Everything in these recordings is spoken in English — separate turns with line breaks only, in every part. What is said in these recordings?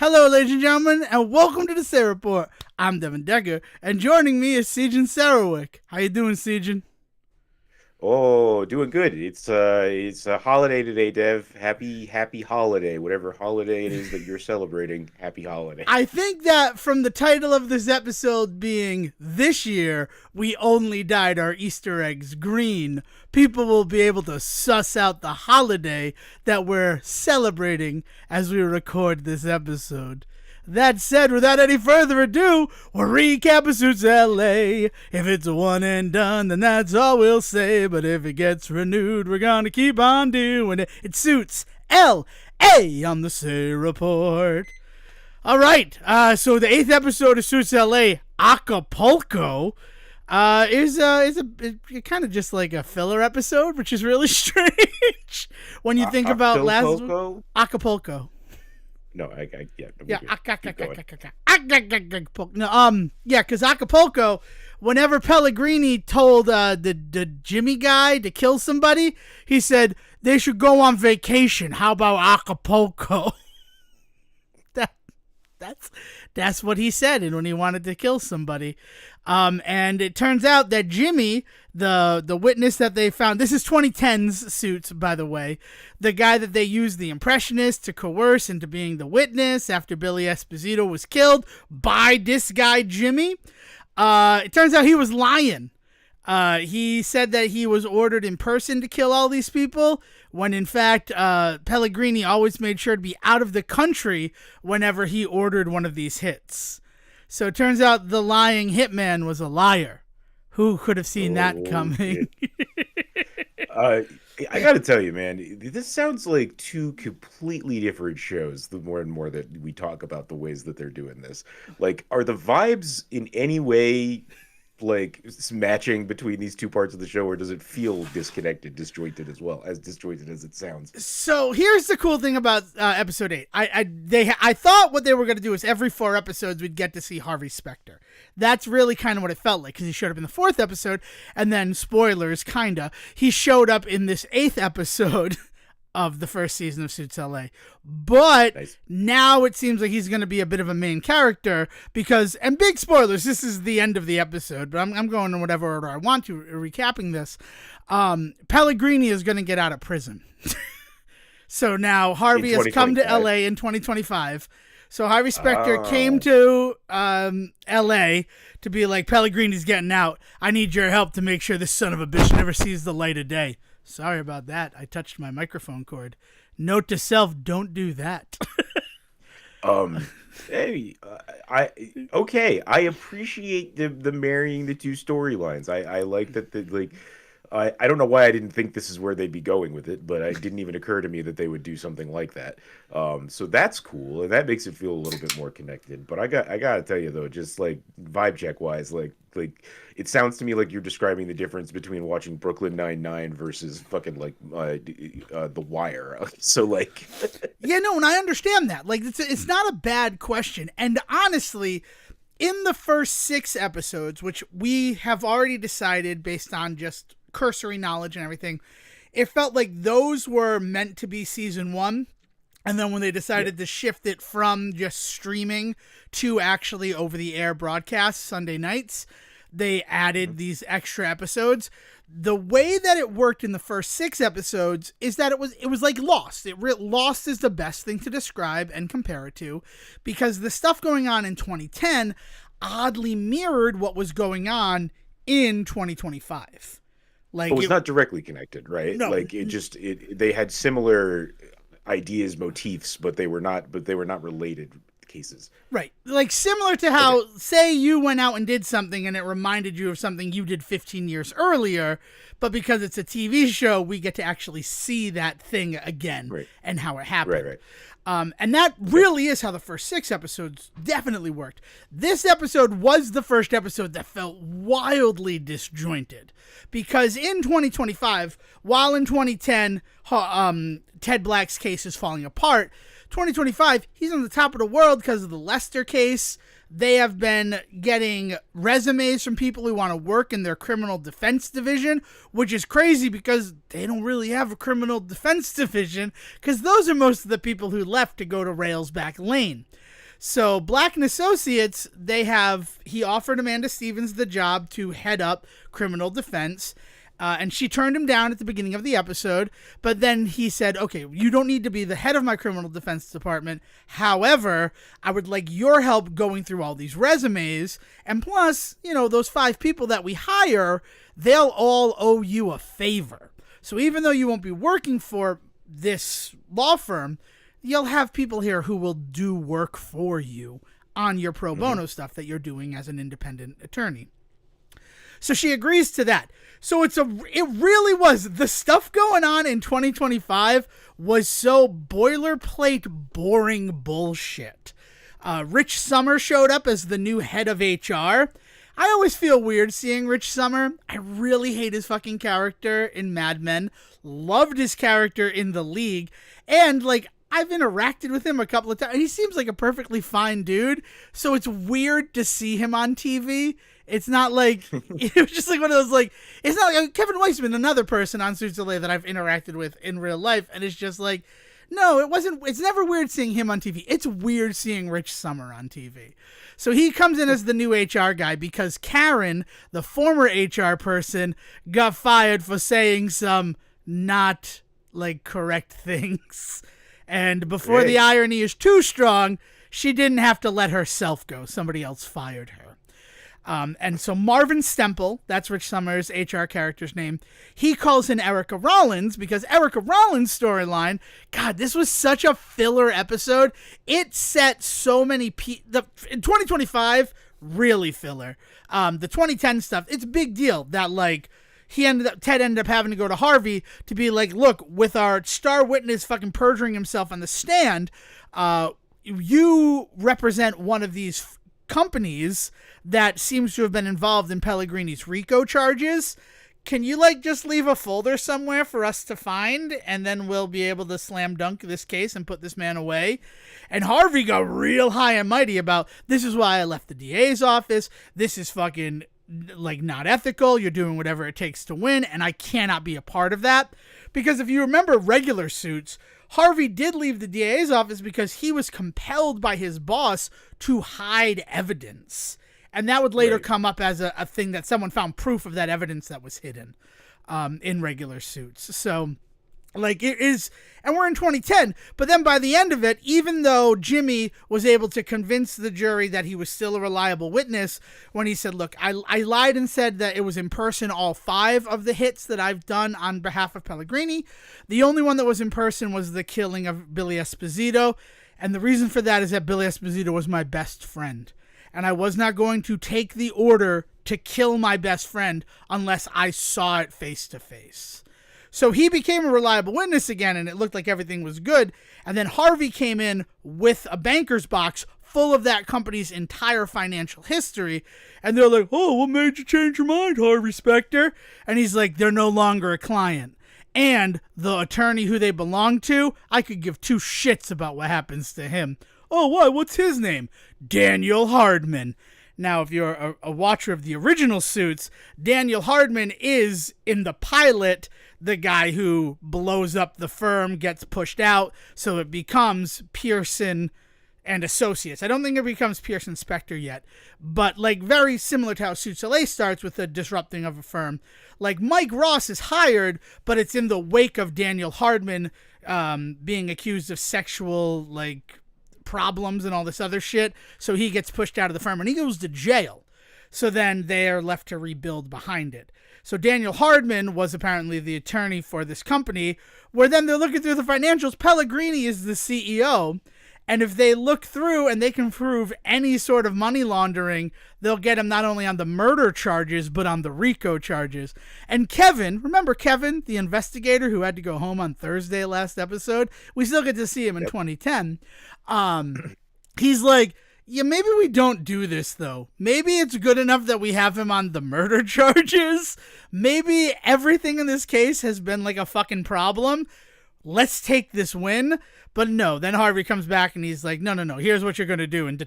Hello, ladies and gentlemen, and welcome to the Sarah Report. I'm Devon Decker, and joining me is Sejohn Sarowick. How you doing, Sejohn?
Oh, doing good. It's a holiday today, Dev. Happy holiday. Whatever holiday it is that you're celebrating, happy holiday.
I think that from the title of this episode being "This Year We Only Dyed Our Easter Eggs Green," people will be able to suss out the holiday that we're celebrating as we record this episode. That said, without any further ado, we'll recap of Suits LA. If it's a one and done, then that's all we'll say. But if it gets renewed, we're gonna keep on doing it. It Suits LA on the Say Report. All right, so the 8th episode of Suits LA, Acapulco, is kind of just like a filler episode, which is really strange when you think about last Acapulco.
No, yeah,
Yeah,
keep going.
no, yeah, because Acapulco, whenever Pellegrini told the Jimmy guy to kill somebody, he said they should go on vacation. How about Acapulco? That's what he said, and when he wanted to kill somebody, and it turns out that Jimmy, the witness that they found, this is 2010's Suits, by the way, the guy that they used the impressionist to coerce into being the witness after Billy Esposito was killed by this guy Jimmy. It turns out he was lying. He said that he was ordered in person to kill all these people, when in fact Pellegrini always made sure to be out of the country whenever he ordered one of these hits. So it turns out the lying hitman was a liar. Who could have seen that coming?
I gotta tell you, man, this sounds like two completely different shows. The more and more that we talk about the ways that they're doing this, like, are the vibes in any way like matching between these two parts of the show, or does it feel disconnected, disjointed as disjointed as it sounds?
So here's the cool thing about episode 8. I thought what they were going to do is every 4 episodes we'd get to see Harvey Specter. That's really kind of what it felt like, because he showed up in the 4th episode, and then spoilers, kinda, he showed up in this 8th episode of the first season of Suits LA. But
Nice.
now it seems like he's going to be a bit of a main character because, and big spoilers, this is the end of the episode, but I'm going in whatever order I want to, recapping this. Pellegrini is going to get out of prison. So now Harvey has come to LA in 2025. So Harvey Specter came to LA to be like, Pellegrini's getting out. I need your help to make sure this son of a bitch never sees the light of day. Sorry about that. I touched my microphone cord. Note to self, don't do that.
Hey, I appreciate the marrying the two storylines. I like that I don't know why I didn't think this is where they'd be going with it, but it didn't even occur to me that they would do something like that. So that's cool, and that makes it feel a little bit more connected. But I gotta tell you though, just like vibe check wise, like it sounds to me like you're describing the difference between watching Brooklyn Nine-Nine versus fucking like The Wire. So like,
Yeah, no, and I understand that. Like, it's not a bad question. And honestly, in the first 6 episodes, which we have already decided based on just cursory knowledge and everything, it felt like those were meant to be season 1. And then when they decided to shift it from just streaming to actually over-the-air broadcasts Sunday nights, they added these extra episodes. The way that it worked in the first 6 episodes is that it was like Lost. Lost is the best thing to describe and compare it to, because the stuff going on in 2010 oddly mirrored what was going on in 2025 Like,
it was not directly connected, right?
No.
Like they had similar ideas, motifs, but they were not related cases.
Right. Like, similar to how, say you went out and did something and it reminded you of something you did 15 years earlier, but because it's a TV show, we get to actually see that thing again and how it happened.
Right.
And that really is how the first 6 episodes definitely worked. This episode was the first episode that felt wildly disjointed, because in 2025, while in 2010, Ted Black's case is falling apart, 2025, he's on the top of the world because of the Lester case. They have been getting resumes from people who want to work in their criminal defense division, which is crazy because they don't really have a criminal defense division, because those are most of the people who left to go to Railsback Lane. So Black and Associates, he offered Amanda Stevens the job to head up criminal defense. And she turned him down at the beginning of the episode. But then he said, okay, you don't need to be the head of my criminal defense department. However, I would like your help going through all these resumes. And plus, those 5 people that we hire, they'll all owe you a favor. So even though you won't be working for this law firm, you'll have people here who will do work for you on your pro bono stuff that you're doing as an independent attorney. So she agrees to that. So it really was, the stuff going on in 2025 was so boilerplate, boring bullshit. Rich Sommer showed up as the new head of HR. I always feel weird seeing Rich Sommer. I really hate his fucking character in Mad Men. Loved his character in The League. And, I've interacted with him a couple of times. He seems like a perfectly fine dude. So it's weird to see him on TV. It's not like, it was just like one of those, it's not like Kevin Weissman, another person on Suits of Lay that I've interacted with in real life. And it's just like, no, it's never weird seeing him on TV. It's weird seeing Rich Sommer on TV. So he comes in as the new HR guy because Karen, the former HR person, got fired for saying some not, correct things. And before the irony is too strong, she didn't have to let herself go. Somebody else fired her. And so Marvin Stemple, that's Rich Sommer's HR character's name, he calls in Erica Rollins because Erica Rollins' storyline, God, this was such a filler episode. It set so many in 2025, really filler. The 2010 stuff, it's a big deal that Ted ended up having to go to Harvey to be like, look, with our star witness fucking perjuring himself on the stand, you represent one of these companies that seems to have been involved in Pellegrini's RICO charges. Can you just leave a folder somewhere for us to find, and then we'll be able to slam dunk this case and put this man away? And Harvey got real high and mighty about, this is why I left the DA's office. This is fucking not ethical. You're doing whatever it takes to win, and I cannot be a part of that. Because if you remember regular Suits, Harvey did leave the DA's office because he was compelled by his boss to hide evidence. And that would later come up as a thing that someone found proof of that evidence that was hidden in regular Suits. So, it is, and we're in 2010, but then by the end of it, even though Jimmy was able to convince the jury that he was still a reliable witness, when he said, look, I lied and said that it was in person all 5 of the hits that I've done on behalf of Pellegrini. The only one that was in person was the killing of Billy Esposito, and the reason for that is that Billy Esposito was my best friend. And I was not going to take the order to kill my best friend unless I saw it face to face. So he became a reliable witness again, and it looked like everything was good. And then Harvey came in with a banker's box full of that company's entire financial history. And they're like, oh, what made you change your mind, Harvey Specter? And he's like, they're no longer a client. And the attorney who they belong to, I could give 2 shits about what happens to him. Oh, why? What's his name? Daniel Hardman. Now, if you're a watcher of the original Suits, Daniel Hardman is, in the pilot, the guy who blows up the firm, gets pushed out, so it becomes Pearson and Associates. I don't think it becomes Pearson Specter yet, but very similar to how Suits LA starts with the disrupting of a firm. Mike Ross is hired, but it's in the wake of Daniel Hardman being accused of sexual, problems and all this other shit, so he gets pushed out of the firm and he goes to jail. So then they are left to rebuild behind it. So Daniel Hardman was apparently the attorney for this company, where then they're looking through the financials. Pellegrini is the CEO, and if they look through and they can prove any sort of money laundering, they'll get him not only on the murder charges, but on the RICO charges. And Kevin, remember Kevin, the investigator who had to go home on Thursday last episode? We still get to see him in 2010. He's like, yeah, maybe we don't do this, though. Maybe it's good enough that we have him on the murder charges. Maybe everything in this case has been a fucking problem. Let's take this win. But no, then Harvey comes back and he's like, no, here's what you're going to do. And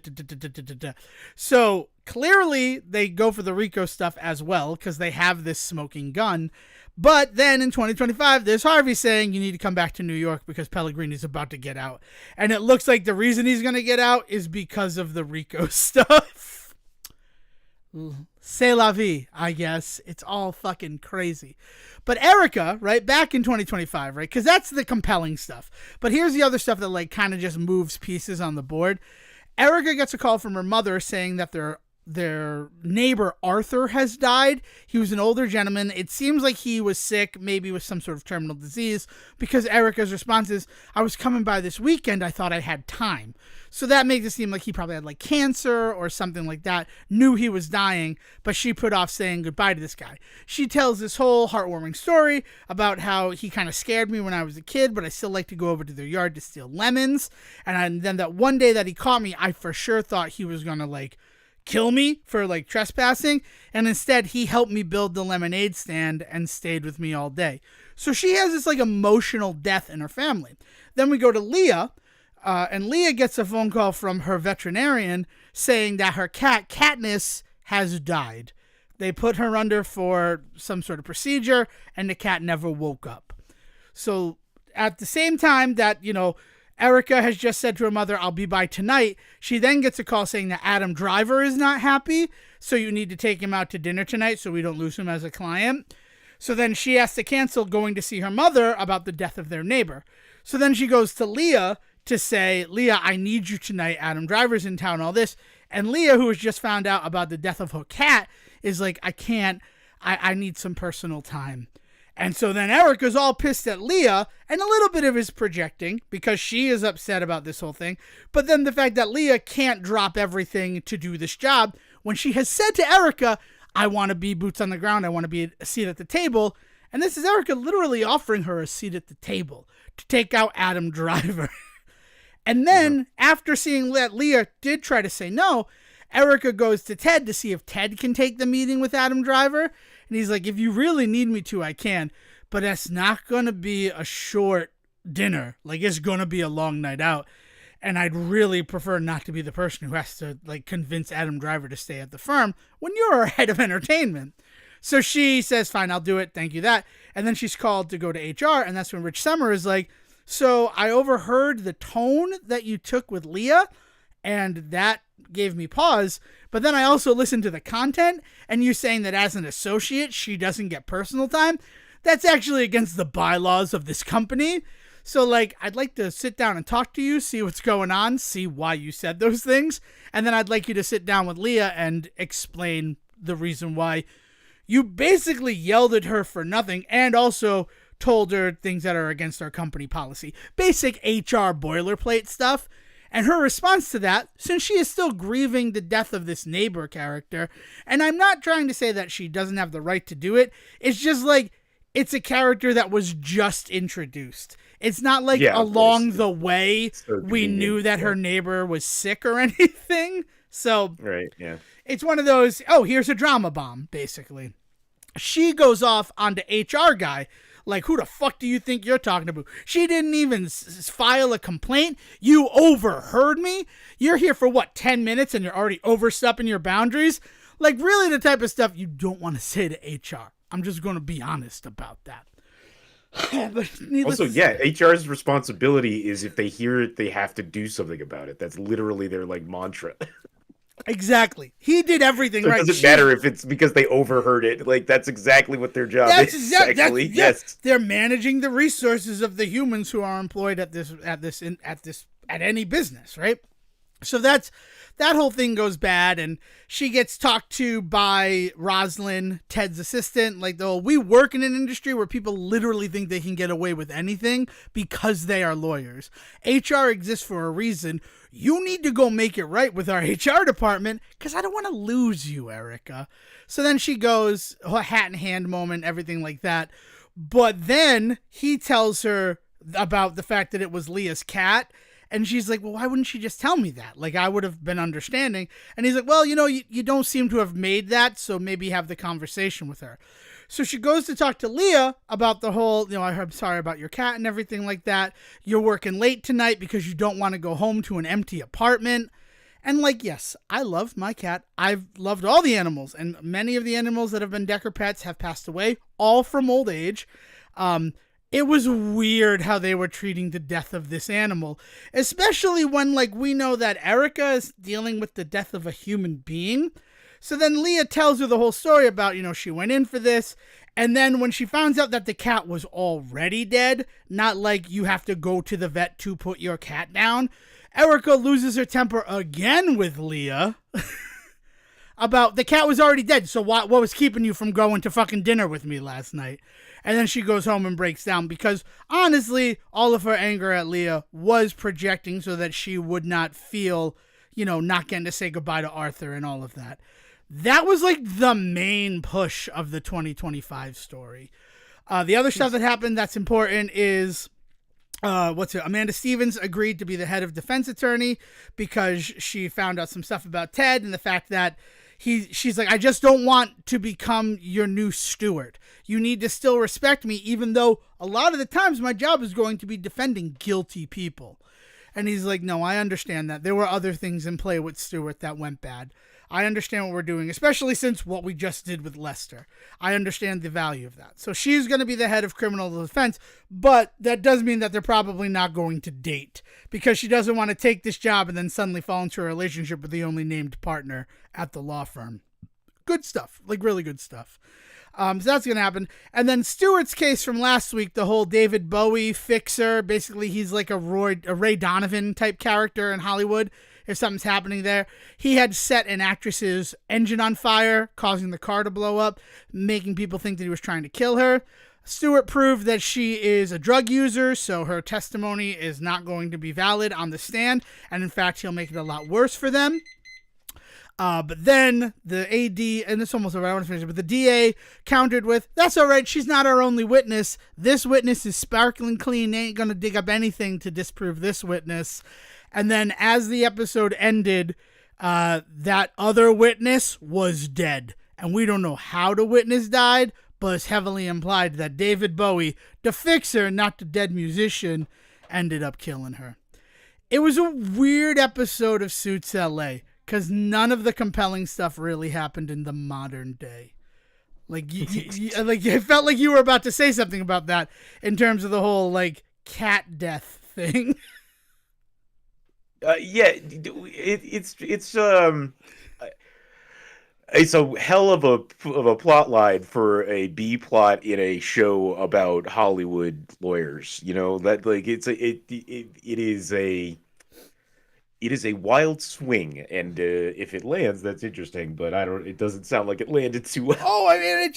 so clearly they go for the RICO stuff as well because they have this smoking gun. But then in 2025, there's Harvey saying you need to come back to New York because Pellegrini's about to get out. And it looks like the reason he's going to get out is because of the Rico stuff. C'est la vie, I guess. It's all fucking crazy. But Erica, right, back in 2025, right, because that's the compelling stuff. But here's the other stuff that, like, kind of just moves pieces on the board. Erica gets a call from her mother saying that their neighbor Arthur has died. He was an older gentleman. It seems like he was sick, maybe with some sort of terminal disease, because Erica's response is, I was coming by this weekend. I thought I had time. So that makes it seem like he probably had like cancer or something like that, knew he was dying, but she put off saying goodbye to this guy. She tells this whole heartwarming story about how he kind of scared me when I was a kid, but I still like to go over to their yard to steal lemons. And then that one day that he caught me, I for sure thought he was going to like kill me for like trespassing, and instead he helped me build the lemonade stand and stayed with me all day. So she has this like emotional death in her family. Then we go to Leah, and Leah gets a phone call from her veterinarian saying that her cat Katniss has died. They put her under for some sort of procedure and the cat never woke up. So at the same time that, you know, Erica has just said to her mother, I'll be by tonight. She then gets a call saying that Adam Driver is not happy, so you need to take him out to dinner tonight so we don't lose him as a client. So then she has to cancel going to see her mother about the death of their neighbor. So then she goes to Leah to say, Leah, I need you tonight. Adam Driver's in town, all this. And Leah, who has just found out about the death of her cat, is like, I can't. I need some personal time. And so then Erica's all pissed at Leah, and a little bit of his projecting because she is upset about this whole thing. But then the fact that Leah can't drop everything to do this job when she has said to Erica, I want to be boots on the ground. I want to be a seat at the table. And this is Erica literally offering her a seat at the table to take out Adam Driver. And then after seeing that Leah did try to say no, Erica goes to Ted to see if Ted can take the meeting with Adam Driver. And he's like, if you really need me to, I can. But it's not going to be a short dinner. Like, it's going to be a long night out. And I'd really prefer not to be the person who has to, like, convince Adam Driver to stay at the firm when you're our head of entertainment. So she says, fine, I'll do it. Thank you, that. And then she's called to go to HR. And that's when Rich Summer is like, so I overheard the tone that you took with Leah, and that gave me pause. But then I also listened to the content, and you saying that as an associate, she doesn't get personal time. That's actually against the bylaws of this company. So, like, I'd like to sit down and talk to you, see what's going on, see why you said those things. And then I'd like you to sit down with Leah and explain the reason why you basically yelled at her for nothing and also told her things that are against our company policy. Basic HR boilerplate stuff. And her response to that, since she is still grieving the death of this neighbor character, and I'm not trying to say that she doesn't have the right to do it, it's just like, it's a character that was just introduced. It's not like along the way we knew that her neighbor was sick or anything. So
right, yeah. It's
one of those, oh, here's a drama bomb, basically. She goes off onto HR guy, like, who the fuck do you think you're talking about? She didn't even file a complaint. You overheard me? You're here for, what, 10 minutes and you're already overstepping your boundaries? Like, really the type of stuff you don't want to say to HR. I'm just going to be honest about that. But
also, yeah, HR's responsibility is if they hear it, they have to do something about it. That's literally their, like, mantra.
Exactly. He did everything right.
It doesn't matter if it's because they overheard it. Like, that's exactly what their job is. Actually, yes.
They're managing the resources of the humans who are employed at any business, right? So that whole thing goes bad, and she gets talked to by Rosalind, Ted's assistant. Like, though, we work in an industry where people literally think they can get away with anything because they are lawyers. HR exists for a reason. You need to go make it right with our HR department because I don't want to lose you, Erica. So then she goes, hat in hand moment, everything like that. But then he tells her about the fact that it was Leah's cat. And she's like, well, why wouldn't she just tell me that? Like, I would have been understanding. And he's like, well, you don't seem to have made that, so maybe have the conversation with her. So she goes to talk to Leah about the whole, I'm sorry about your cat and everything like that. You're working late tonight because you don't want to go home to an empty apartment. And like, yes, I love my cat. I've loved all the animals, and many of the animals that have been Decker pets have passed away, all from old age. It was weird how they were treating the death of this animal, especially when, like, we know that Erica is dealing with the death of a human being. So then Leah tells her the whole story about, she went in for this. And then when she finds out that the cat was already dead, not like you have to go to the vet to put your cat down, Erica loses her temper again with Leah about the cat was already dead. So what was keeping you from going to fucking dinner with me last night? And then she goes home and breaks down because honestly, all of her anger at Leah was projecting so that she would not feel, not getting to say goodbye to Arthur and all of that. That was like the main push of the 2025 story. The other stuff that happened that's important is Amanda Stevens agreed to be the head of defense attorney because she found out some stuff about Ted and the fact that she's like, I just don't want to become your new steward. You need to still respect me, even though a lot of the times my job is going to be defending guilty people. And he's like, no, I understand that. There were other things in play with Stewart that went bad. I understand what we're doing, especially since what we just did with Lester. I understand the value of that. So she's going to be the head of criminal defense, but that does mean that they're probably not going to date because she doesn't want to take this job and then suddenly fall into a relationship with the only named partner at the law firm. Good stuff, like really good stuff. So that's going to happen. And then Stewart's case from last week, the whole David Bowie fixer, basically he's like a Ray Donovan type character in Hollywood. If something's happening there, he had set an actress's engine on fire, causing the car to blow up, making people think that he was trying to kill her. Stewart proved that she is a drug user, so her testimony is not going to be valid on the stand, and in fact, he'll make it a lot worse for them. But then the AD, and it's almost over, I want to finish it, but the DA countered with, that's all right, she's not our only witness. This witness is sparkling clean, they ain't going to dig up anything to disprove this witness. And then as the episode ended, that other witness was dead. And we don't know how the witness died, but it's heavily implied that David Bowie, the fixer, not the dead musician, ended up killing her. It was a weird episode of Suits LA, because none of the compelling stuff really happened in the modern day. Like, it felt like you were about to say something about that in terms of the whole, like, cat death thing.
Yeah, it's a hell of a plot line for a B plot in a show about Hollywood lawyers. That like it is a wild swing, and if it lands, that's interesting. But it doesn't sound like it landed too well.
Oh, I mean, it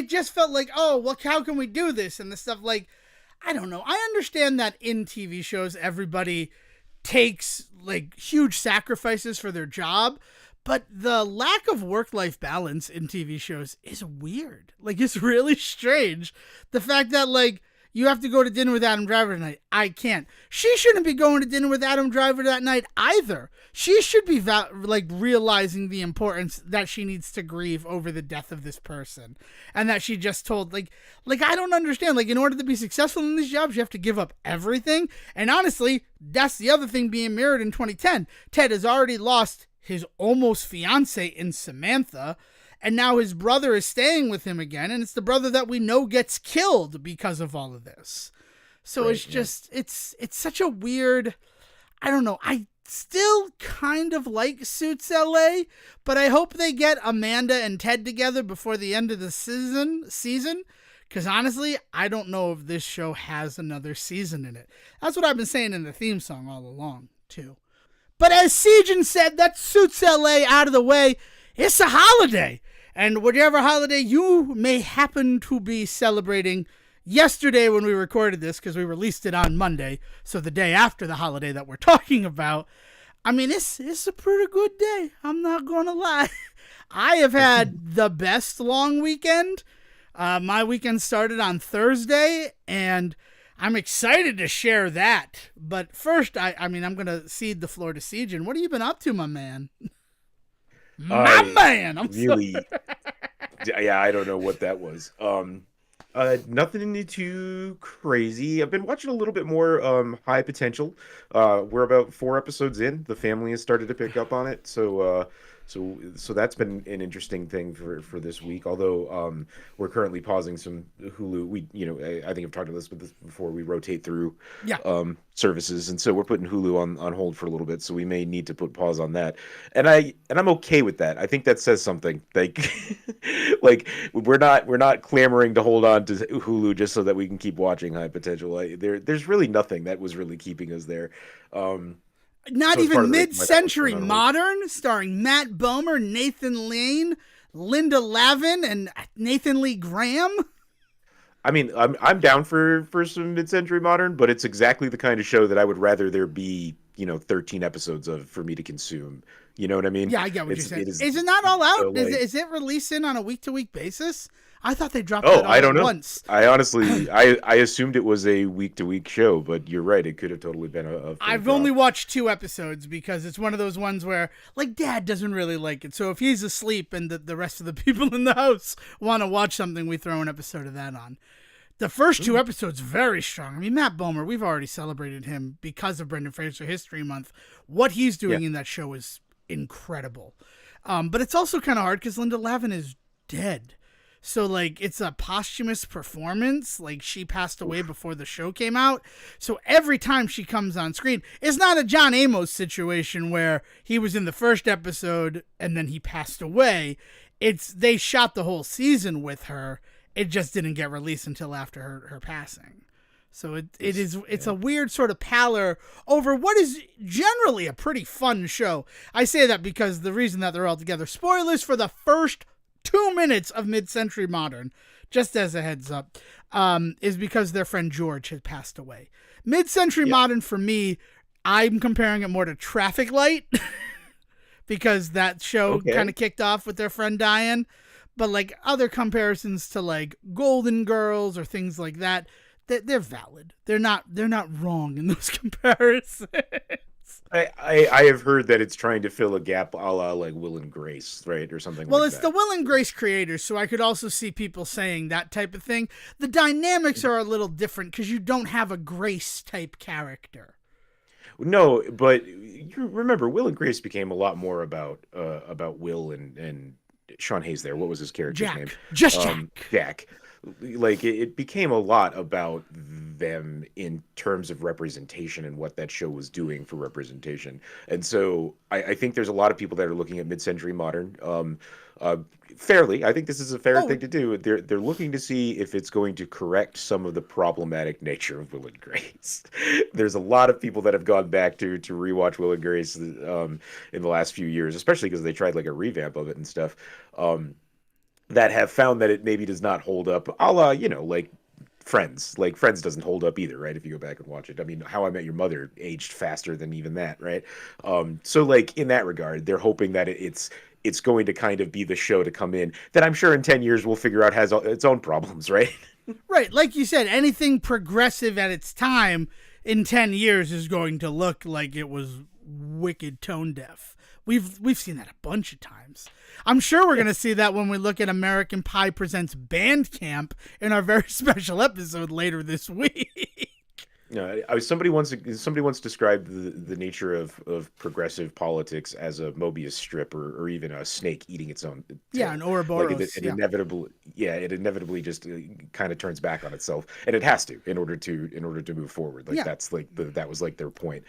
just felt like, oh, well, how can we do this and the stuff like, I don't know. I understand that in TV shows everybody takes like huge sacrifices for their job, but the lack of work-life balance in TV shows is weird. Like, it's really strange. The fact that like you have to go to dinner with Adam Driver tonight. I can't. She shouldn't be going to dinner with Adam Driver that night either. She should be realizing the importance that she needs to grieve over the death of this person. And that she just told, like I don't understand. Like, in order to be successful in these jobs, you have to give up everything. And honestly, that's the other thing being mirrored in 2010. Ted has already lost his almost fiance in Samantha. And now his brother is staying with him again, and it's the brother that we know gets killed because of all of this. So right, it's just, it's such a weird, I don't know. I still kind of like Suits LA, but I hope they get Amanda and Ted together before the end of the season. Because honestly, I don't know if this show has another season in it. That's what I've been saying in the theme song all along, too. But as Sejohn said, that Suits LA out of the way. It's a holiday. And whatever holiday you may happen to be celebrating, yesterday when we recorded this, because we released it on Monday, so the day after the holiday that we're talking about, I mean, it's a pretty good day. I'm not going to lie. I have had the best long weekend. My weekend started on Thursday, and I'm excited to share that. But first, I'm going to cede the floor to Sejohn. What have you been up to, my man? I'm
really,
sorry.
Yeah, I don't know what that was. Nothing too crazy. I've been watching a little bit more High Potential. We're about 4 episodes in. The family has started to pick up on it, so that's been an interesting thing for this week. Although we're currently pausing some Hulu. I think I've talked about this before. We rotate through
Yeah.
services, and so we're putting Hulu on hold for a little bit. So we may need to put pause on that, and I'm okay with that. I think that says something. Like like we're not clamoring to hold on to Hulu just so that we can keep watching High Potential. There's really nothing that was really keeping us there. Um,
Not
so it's part
even
of the reason why that one's
mid-century
going on hold.
modern, starring Matt Bomer, Nathan Lane, Linda Lavin, and Nathan Lee Graham.
I mean, I'm down for some mid-century modern, but it's exactly the kind of show that I would rather there be 13 episodes of for me to consume. You know what I mean?
Yeah, I get what you're
It's
saying.
it is
Is it not all out?
so like
Is it releasing on a week-to-week basis? I thought they dropped
oh,
that
I
all
don't
at
know.
once.
I honestly I assumed it was a week-to-week show, but you're right. It could have totally been a full
I've only
drop.
watched 2 episodes because it's one of those ones where, like, Dad doesn't really like it. So if he's asleep and the rest of the people in the house want to watch something, we throw an episode of that on. The first 2 episodes, very strong. I mean, Matt Bomer, we've already celebrated him because of Brendan Fraser History Month. What he's
Yeah.
doing in that show is incredible. But it's also kind of hard because Linda Lavin is dead. So, like, it's a posthumous performance. Like, she passed away before the show came out. So, every time she comes on screen, it's not a John Amos situation where he was in the first episode and then he passed away. They shot the whole season with her. It just didn't get released until after her passing. So it's a weird sort of pallor over what is generally a pretty fun show. I say that because the reason that they're all together. Spoilers for the first 2 minutes of Mid-Century Modern, just as a heads up, is because their friend George had passed away. Mid-Century
Yeah.
Modern for me, I'm comparing it more to Traffic Light because that show kind
Okay.
of kicked off with their friend dying. But like other comparisons to like Golden Girls or things like that, they're valid. They're not wrong in those comparisons.
I have heard that it's trying to fill a gap a la like Will and Grace, right? Or something
Well,
like
it's the
that.
Will and Grace creators, so I could also see people saying that type of thing. The dynamics are a little different because you don't have a Grace type character.
No, but you remember Will and Grace became a lot more about Will and Sean Hayes there. What was his character's name?
Jack. Just Jack.
Jack. Like it became a lot about them in terms of representation and what that show was doing for representation. And so I think there's a lot of people that are looking at mid-century modern uh, fairly. I think this is a fair
Oh,
thing to do. They're looking to see if it's going to correct some of the problematic nature of Will and Grace. There's a lot of people that have gone back to rewatch Will and Grace in the last few years, especially because they tried like a revamp of it and stuff. Um, that have found that it maybe does not hold up, a la, like Friends. Like Friends doesn't hold up either, right? If you go back and watch it. I mean, How I Met Your Mother aged faster than even that, right? So like in that regard, they're hoping that it's going to kind of be the show to come in that I'm sure in 10 years we'll figure out has its own problems, right?
right. Like you said, anything progressive at its time in 10 years is going to look like it was wicked tone deaf. We've seen that a bunch of times. I'm sure we're going to see that when we look at American Pie Presents Bandcamp in our very special episode later this week.
Somebody once described the nature of progressive politics as a Mobius strip or even a snake eating its own
Yeah,
tail.
and
Like
Ouroboros.
it
Yeah.
inevitably, yeah, it inevitably just kind of turns back on itself, and it has to in order to move forward. Like
Yeah.
that's like that was like their point,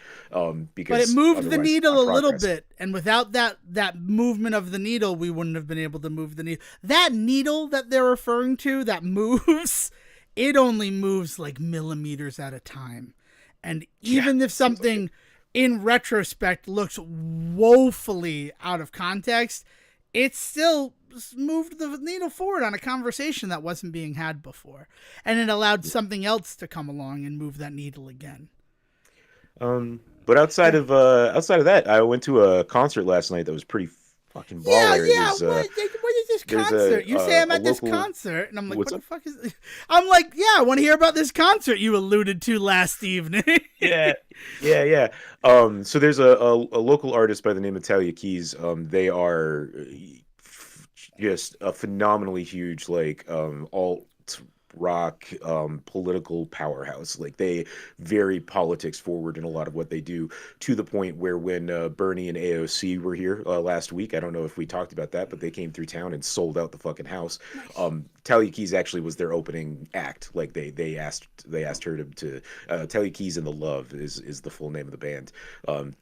But it
because
moved the
otherwise it's
needle
not
a little
progress.
bit, and without that movement of the needle, we wouldn't have been able to move the needle. That needle that they're referring to that moves, it only moves like millimeters at a time. And
Yeah,
even if
seems like it.
something in retrospect looks woefully out of context, it still moved the needle forward on a conversation that wasn't being had before. And it allowed something else to come along and move that needle again.
But outside of that, I went to a concert last night that was pretty fucking
Yeah,
baller. It
yeah.
was
What is this
there's
concert? You say I'm
a
at this
local
concert, and I'm like,
what's
what the
up?
fuck is this? I'm like, yeah, I want to hear about this concert you alluded to last evening.
Yeah, yeah, yeah. So there's a local artist by the name of Talia Keys. They are just a phenomenally huge like alt rock, political powerhouse. Like they very politics forward in a lot of what they do, to the point where when Bernie and AOC were here last week, I don't know if we talked about that, but they came through town and sold out the fucking house.
Nice.
Talia Keys actually was their opening act. Like they asked her to Talia Keys and the Love is the full name of the band.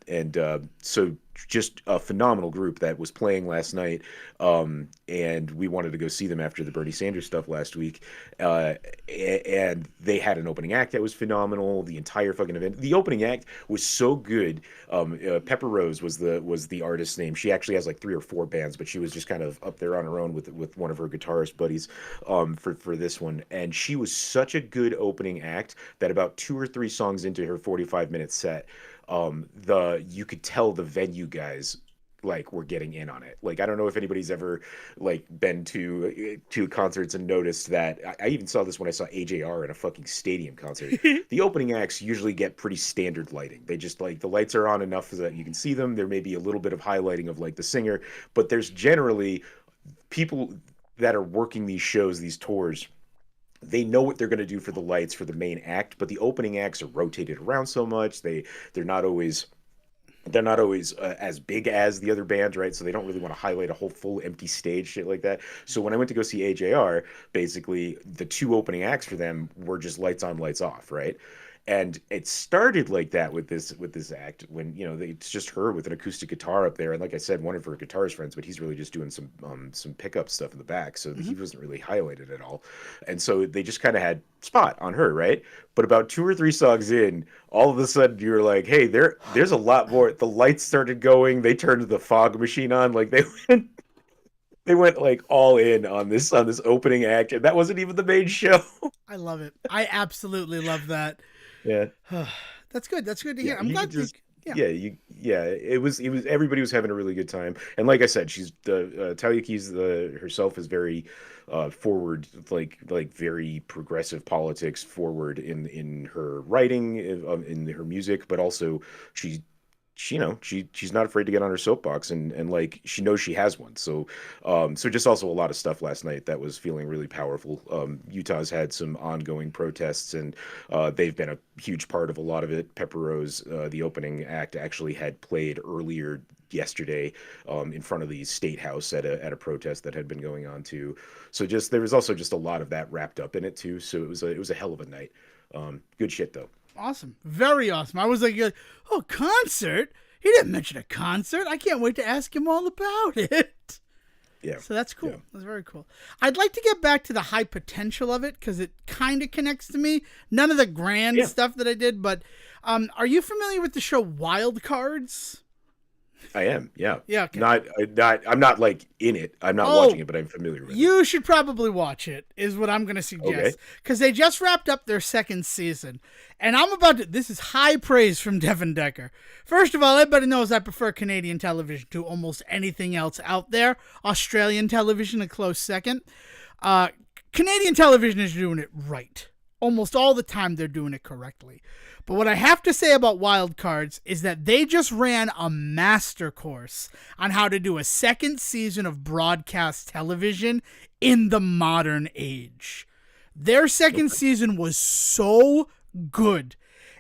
And so just a phenomenal group that was playing last night. And we wanted to go see them after the Bernie Sanders stuff last week. And they had an opening act that was phenomenal. The entire fucking event. The opening act was so good. Pepper Rose was the artist's name. She actually has like 3 or 4 bands, but she was just kind of up there on her own with one of her guitarist buddies for this one. And she was such a good opening act that about 2 or 3 songs into her 45-minute set, you could tell the venue guys like were getting in on it. Like I don't know if anybody's ever like been to concerts and noticed that. I even saw this when I saw AJR in a fucking stadium concert. The opening acts usually get pretty standard lighting. They just like the lights are on enough so that you can see them. There may be a little bit of highlighting of like the singer, but there's generally people that are working these shows, these tours. They know what they're going to do for the lights for the main act, but the opening acts are rotated around so much. They're not always as big as the other bands, right? So they don't really want to highlight a whole full empty stage, shit like that. So when I went to go see AJR, basically the 2 opening acts for them were just lights on, lights off, right? And it started like that with this act when it's just her with an acoustic guitar up there, and like I said, one of her guitarist friends, but he's really just doing some pickup stuff in the back, so he wasn't really highlighted at all. And so they just kind of had spot on her, right? But about 2 or 3 songs in, all of a sudden you're like, hey, there's a lot more. The lights started going. They turned the fog machine on. Like they went like all in on this opening act, and that wasn't even the main show.
I love it. I absolutely love that.
Yeah.
That's good. That's good to hear. I'm glad
it was everybody was having a really good time. And like I said, she's Talia Keys herself is very forward, like very progressive politics forward in her writing, in her music, but also she's not afraid to get on her soapbox, and like she knows she has one. So just also a lot of stuff last night that was feeling really powerful. Utah's had some ongoing protests, and they've been a huge part of a lot of it. Pepper Rose, the opening act, actually had played earlier yesterday in front of the state house at a protest that had been going on too. So there was also just a lot of that wrapped up in it too. So it was a hell of a night. Good shit though.
Awesome. Very awesome. I was like, oh, concert? He didn't mention a concert. I can't wait to ask him all about it.
Yeah.
So that's cool.
Yeah.
That's very cool. I'd like to get back to the high potential of it because it kind of connects to me. None of the grand stuff that I did, but are you familiar with the show Wild Cards?
I am, yeah.
Yeah. Okay.
I'm not like in it. I'm not watching it, but I'm familiar with it.
You should probably watch it, is what I'm going to suggest. Because they just wrapped up their 2nd season. And this is high praise from Devon Decker. First of all, everybody knows I prefer Canadian television to almost anything else out there. Australian television, a close second. Canadian television is doing it right. Almost all the time they're doing it correctly. But what I have to say about Wild Cards is that they just ran a master course on how to do a 2nd season of broadcast television in the modern age. Their 2nd season was so good.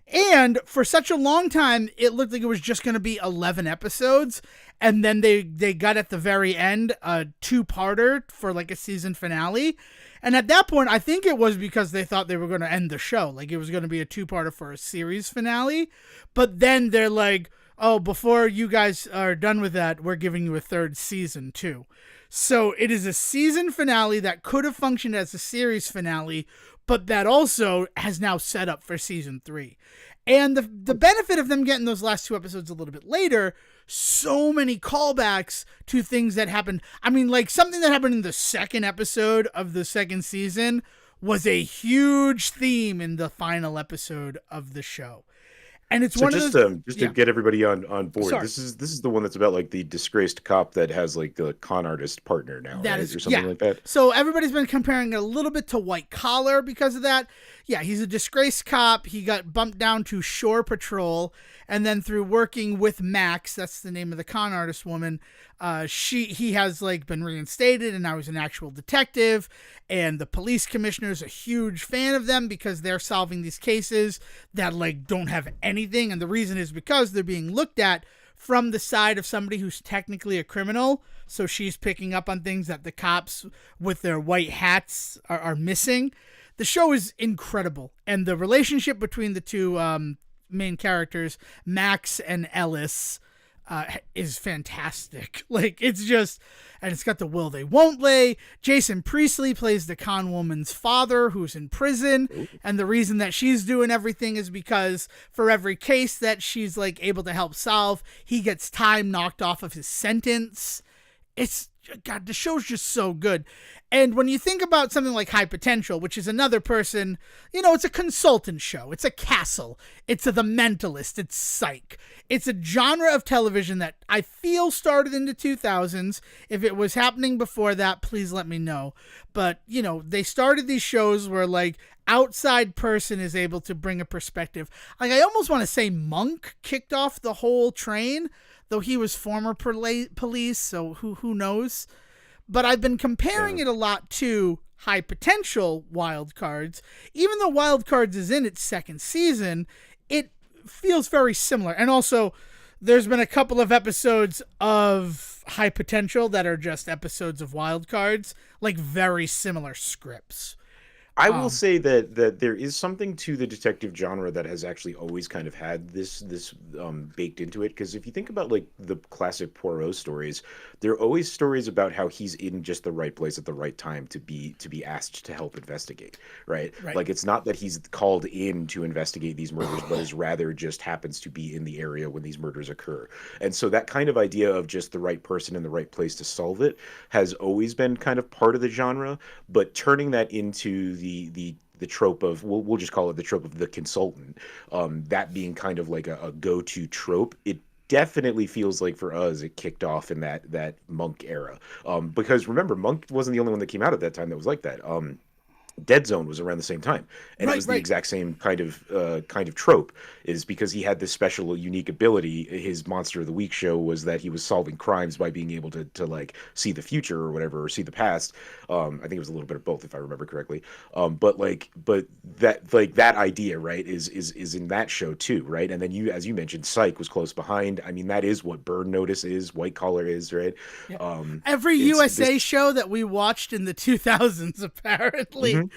And for such a long time, it looked like it was just going to be 11 episodes. And then they got at the very end a 2-parter for like a season finale. And at that point, I think it was because they thought they were going to end the show. Like it was going to be a 2-parter for a series finale. But then they're like, oh, before you guys are done with that, we're giving you a 3rd season too. So it is a season finale that could have functioned as a series finale, but that also has now set up for season 3. And the benefit of them getting those last 2 episodes a little bit later, so many callbacks to things that happened. I mean, like something that happened in the 2nd episode of the 2nd season was a huge theme in the final episode of the show. And it's
So
one of
just
those.
just to
Yeah.
get everybody on board,
Sorry.
this is the one that's about like the disgraced cop that has like the con artist partner now,
That
right?
is,
Or
yeah.
something like that.
So everybody's been comparing it a little bit to White Collar because of that. Yeah, he's a disgraced cop. He got bumped down to Shore Patrol, and then through working with Max, that's the name of the con artist woman, he has like been reinstated, and now he's an actual detective. And the police commissioner is a huge fan of them because they're solving these cases that like don't have anything, and the reason is because they're being looked at from the side of somebody who's technically a criminal. So she's picking up on things that the cops with their white hats are missing. The show is incredible. And the relationship between the two main characters, Max and Ellis, is fantastic. Like, it's just, and it's got the will they won't lay. Jason Priestley plays the con woman's father who's in prison. And the reason that she's doing everything is because for every case that she's like able to help solve, he gets time knocked off of his sentence. It's, God, the show's just so good. And when you think about something like High Potential, which is another person, it's a consultant show. It's a Castle. It's The Mentalist. It's Psych. It's a genre of television that I feel started in the 2000s. If it was happening before that, please let me know. But, they started these shows where, like, outside person is able to bring a perspective. Like, I almost want to say Monk kicked off the whole train, though he was former police, so who knows? But I've been comparing it a lot to High Potential Wild Cards. Even though Wild Cards is in its second season, it feels very similar. And also, there's been a couple of episodes of High Potential that are just episodes of Wild Cards, like very similar scripts.
I will say that there is something to the detective genre that has actually always kind of had this baked into it. Because if you think about like the classic Poirot stories, they're always stories about how he's in just the right place at the right time to be asked to help investigate, right?
Right.
Like it's not that he's called in to investigate these murders, but is rather just happens to be in the area when these murders occur. And so that kind of idea of just the right person in the right place to solve it has always been kind of part of the genre. But turning that into the trope of we'll just call it the trope of the consultant, that being kind of like a go-to trope, it definitely feels like for us it kicked off in that Monk era, because remember Monk wasn't the only one that came out at that time that was like that. Dead Zone was around the same time, and it was the
Right.
exact same kind of trope. Is because he had this special, unique ability. His Monster of the Week show was that he was solving crimes by being able to like see the future or whatever, or see the past. I think it was a little bit of both, if I remember correctly. But that idea, right, is in that show too, right? And then as you mentioned, Psych was close behind. I mean, that is what Burn Notice is, White Collar is, right?
Yeah.
Um,
Every
it's
USA
this.
show that we watched in the 2000s, apparently.
Mhm.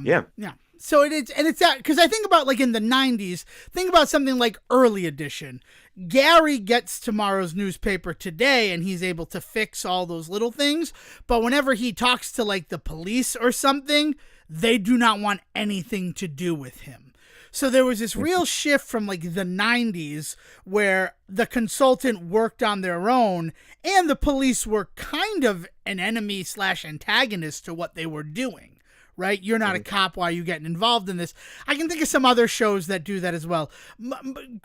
Yeah.
Yeah. So it is, and it's that because I think about like in the 90s, think about something like Early Edition. Gary gets tomorrow's newspaper today and he's able to fix all those little things. But whenever he talks to like the police or something, they do not want anything to do with him. So there was this real shift from like the 90s where the consultant worked on their own and the police were kind of an enemy slash antagonist to what they were doing. Right? You're not a cop. Why are you getting involved in this? I can think of some other shows that do that as well.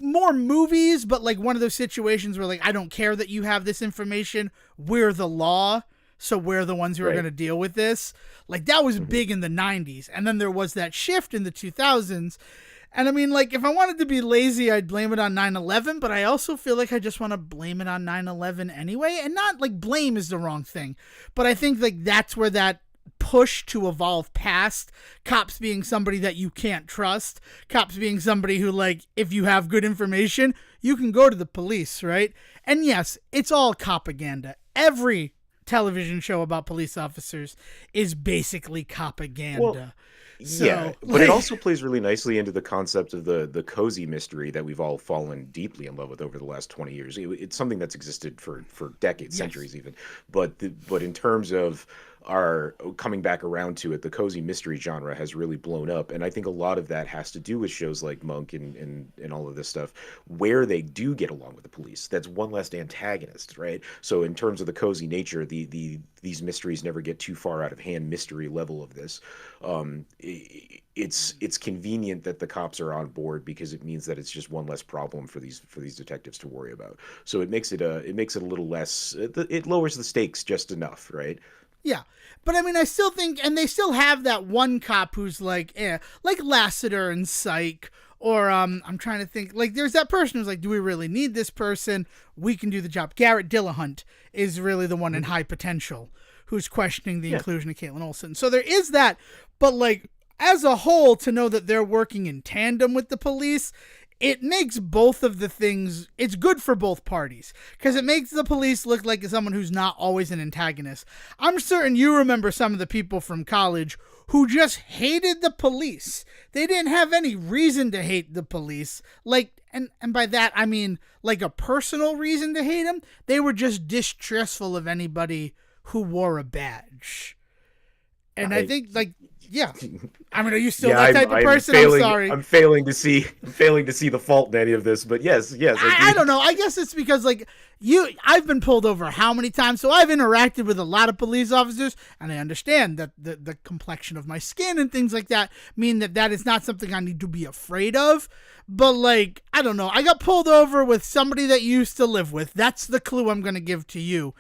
More movies, but like one of those situations where like, I don't care that you have this information. We're the law. So we're the ones who are
Right.
going to deal with this. Like that was big in the 90s. And then there was that shift in the 2000s. And I mean, like, if I wanted to be lazy, I'd blame it on 9/11, but I also feel like I just want to blame it on 9/11 anyway. And not like blame is the wrong thing. But I think like that's where that push to evolve past cops being somebody that you can't trust, cops being somebody who, like, if you have good information, you can go to the police, right? And yes, it's all propaganda. Every television show about police officers is basically propaganda.
Well,
So,
yeah, but
like,
it also plays really nicely into the concept of the cozy mystery that we've all fallen deeply in love with over the last 20 years. It's something that's existed for decades,
yes.
centuries even. But in terms of our coming back around to it, the cozy mystery genre has really blown up, and I think a lot of that has to do with shows like Monk and all of this stuff, where they do get along with the police. That's one less antagonist, right? So in terms of the cozy nature, these mysteries never get too far out of hand mystery level of this. It's convenient that the cops are on board because it means that it's just one less problem for these detectives to worry about. So it makes it a little less. It lowers the stakes just enough, right?
Yeah. But I mean, I still think, and they still have that one cop who's like Lassiter and Psych, or I'm trying to think, like there's that person who's like, do we really need this person? We can do the job. Garrett Dillahunt is really the one in High Potential who's questioning the inclusion of Caitlin Olsen. So there is that, but like as a whole, to know that they're working in tandem with the police, it makes both of the things, it's good for both parties because it makes the police look like someone who's not always an antagonist. I'm certain you remember some of the people from college who just hated the police. They didn't have any reason to hate the police. Like, and by that, I mean like a personal reason to hate them. They were just distrustful of anybody who wore a badge. And I think like, yeah. I mean, are you still that type of person? I'm sorry.
I'm failing to see the fault in any of this, but yes.
I don't know. I guess it's because like I've been pulled over how many times? So I've interacted with a lot of police officers, and I understand that the complexion of my skin and things like that mean that is not something I need to be afraid of. But like, I don't know. I got pulled over with somebody that you used to live with. That's the clue I'm going to give to you.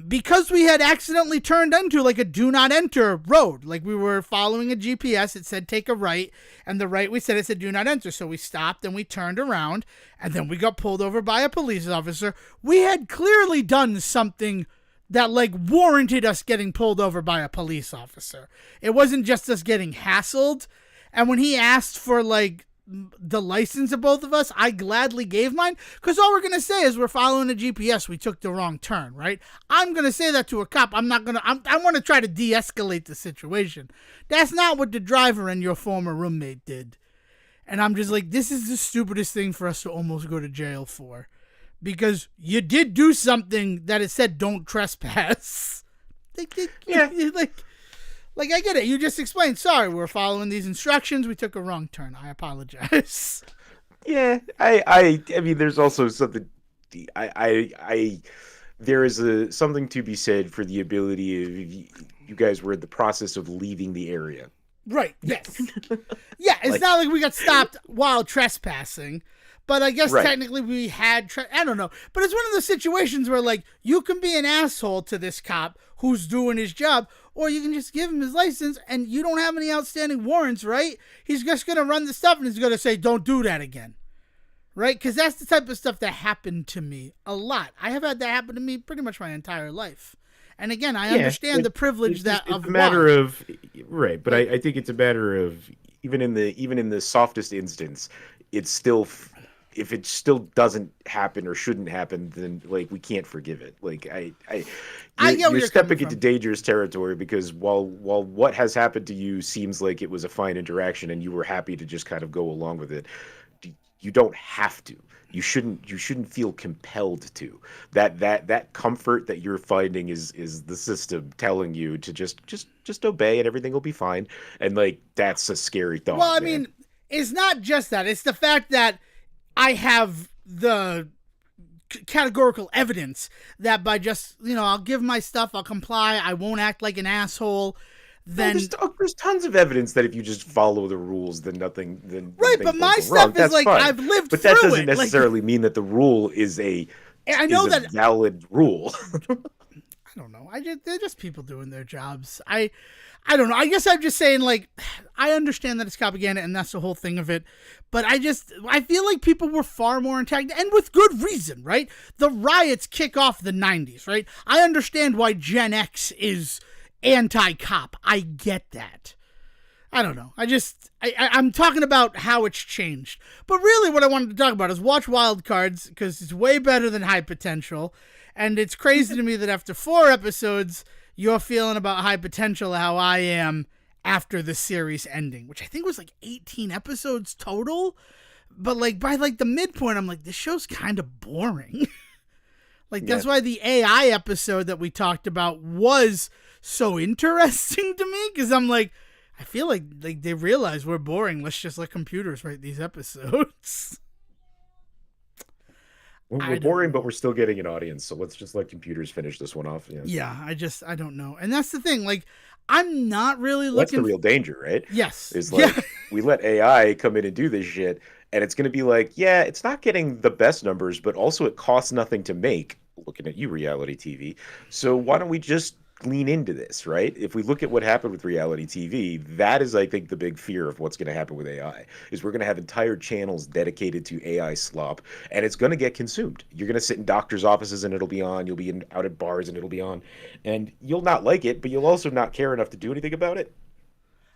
Because we had accidentally turned into like a do not enter road. Like we were following a GPS. It said take a right, and the right we said, it said do not enter. So we stopped and we turned around, and then we got pulled over by a police officer. We had clearly done something that like warranted us getting pulled over by a police officer. It wasn't just us getting hassled. And when he asked for like the license of both of us, I gladly gave mine, because all we're going to say is we're following a GPS, we took the wrong turn, right? I'm going to say that to a cop. I want to try to de-escalate the situation. That's not what the driver and your former roommate did. And I'm just like, this is the stupidest thing for us to almost go to jail for, because you did do something that it said don't trespass.
Yeah.
Like, I get it. You just explained, sorry, we're following these instructions. We took a wrong turn. I apologize.
Yeah, I mean, there's also something. There is something to be said for the ability of you guys were in the process of leaving the area.
Right. Yes. Yeah. It's not like we got stopped while trespassing. But I guess technically we had, I don't know. But it's one of those situations where, like, you can be an asshole to this cop who's doing his job, or you can just give him his license and you don't have any outstanding warrants, right? He's just going to run the stuff and he's going to say, don't do that again. Right? Because that's the type of stuff that happened to me a lot. I have had that happen to me pretty much my entire life. And again, I understand the privilege
it's a matter of, right. But I think it's a matter of, even in the softest instance, it's still... if it still doesn't happen or shouldn't happen, then like we can't forgive it. Like you're stepping into dangerous territory, because while what has happened to you seems like it was a fine interaction and you were happy to just kind of go along with it, you don't have to. You shouldn't feel compelled to. That comfort that you're finding is the system telling you to just obey and everything will be fine. And like that's a scary thought.
Well, I mean, it's not just that. It's the fact that I have the categorical evidence that by just, I'll give my stuff, I'll comply, I won't act like an asshole. Then
there's tons of evidence that if you just follow the rules, then nothing.
Right, but my stuff is like fine. I've lived through it.
But that doesn't necessarily mean that the rule is a valid rule.
I don't know. They're just people doing their jobs. I don't know. I guess I'm just saying, like, I understand that it's propaganda and that's the whole thing of it. But I feel like people were far more intact, and with good reason, right? The riots kick off the 90s, right? I understand why Gen X is anti-cop. I get that. I don't know. I'm talking about how it's changed. But really what I wanted to talk about is watch Wild Cards, because it's way better than High Potential. And it's crazy to me that after 4 episodes, you're feeling about High Potential how I am after the series ending, which I think was like 18 episodes total. But like by like the midpoint, I'm like, this show's kind of boring. That's why the AI episode that we talked about was so interesting to me, because I'm like, I feel like they realize we're boring. Let's just let computers write these episodes.
We're
I don't
boring, but
know.
we're still getting an audience. So let's just let computers finish this one off. Yeah.
Yeah, I don't know. And that's the thing. Like, I'm not really
Well, that's the
looking.
real danger, right?
Yes.
Is
Yeah.
like we let AI come in and do this shit, and it's going to be like, yeah, it's not getting the best numbers, but also it costs nothing to make. Looking at you, reality TV. So why don't we just lean into this, right? If we look at what happened with reality TV, that is, I think, the big fear of what's going to happen with AI is we're going to have entire channels dedicated to AI slop, and it's going to get consumed. You're going to sit in doctors' offices and it'll be on. You'll be out at bars and it'll be on, and you'll not like it, but you'll also not care enough to do anything about it.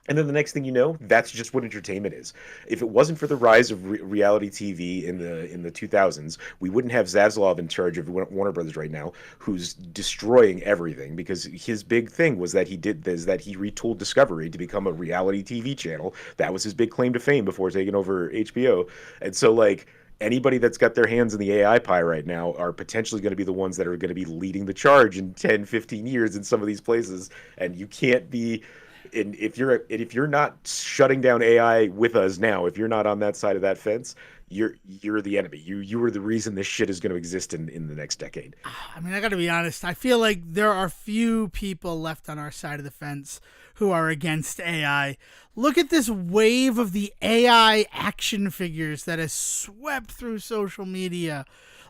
And then the next thing you know, that's just what entertainment is. If it wasn't for the rise of reality TV in the 2000s, we wouldn't have Zaslav in charge of Warner Brothers right now, who's destroying everything because his big thing was that he did this, that he retooled Discovery to become a reality TV channel. That was his big claim to fame before taking over HBO. And so like anybody that's got their hands in the AI pie right now are potentially going to be the ones that are going to be leading the charge in 10, 15 years in some of these places. And you can't be, and if you're not shutting down AI with us now, if you're not on that side of that fence, you're the enemy. You are the reason this shit is going to exist in the next decade.
I mean, I got to be honest. I feel like there are few people left on our side of the fence who are against AI. Look at this wave of the AI action figures that has swept through social media.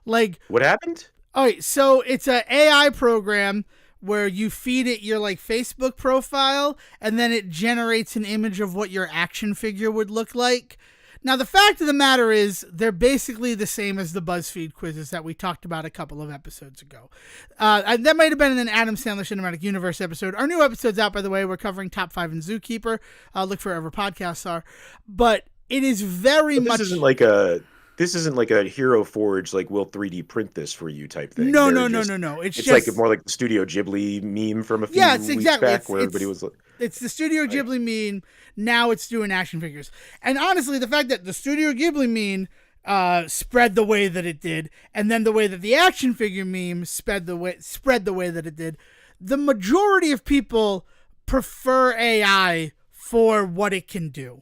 Like,
What happened?
all right, so it's an AI program where you feed it your like Facebook profile and then it generates an image of what your action figure would look like. Now, the fact of the matter is they're basically the same as the BuzzFeed quizzes that we talked about a couple of episodes ago. That might have been in an Adam Sandler Cinematic Universe episode. Our new episode's out, by the way. We're covering Top 5 in Zookeeper. Look for wherever podcasts are. But it is very
But
much...
this isn't like a Hero Forge, like we'll 3D print this for you type thing.
No. It's
It's
just
like more like the Studio Ghibli meme from a few
yeah, it's
weeks
exactly
back where everybody was like,
it's the Studio Ghibli meme. Now it's doing action figures. And honestly, the fact that the Studio Ghibli meme spread the way that it did, and then the way that the action figure meme spread the way that it did, the majority of people prefer AI for what it can do.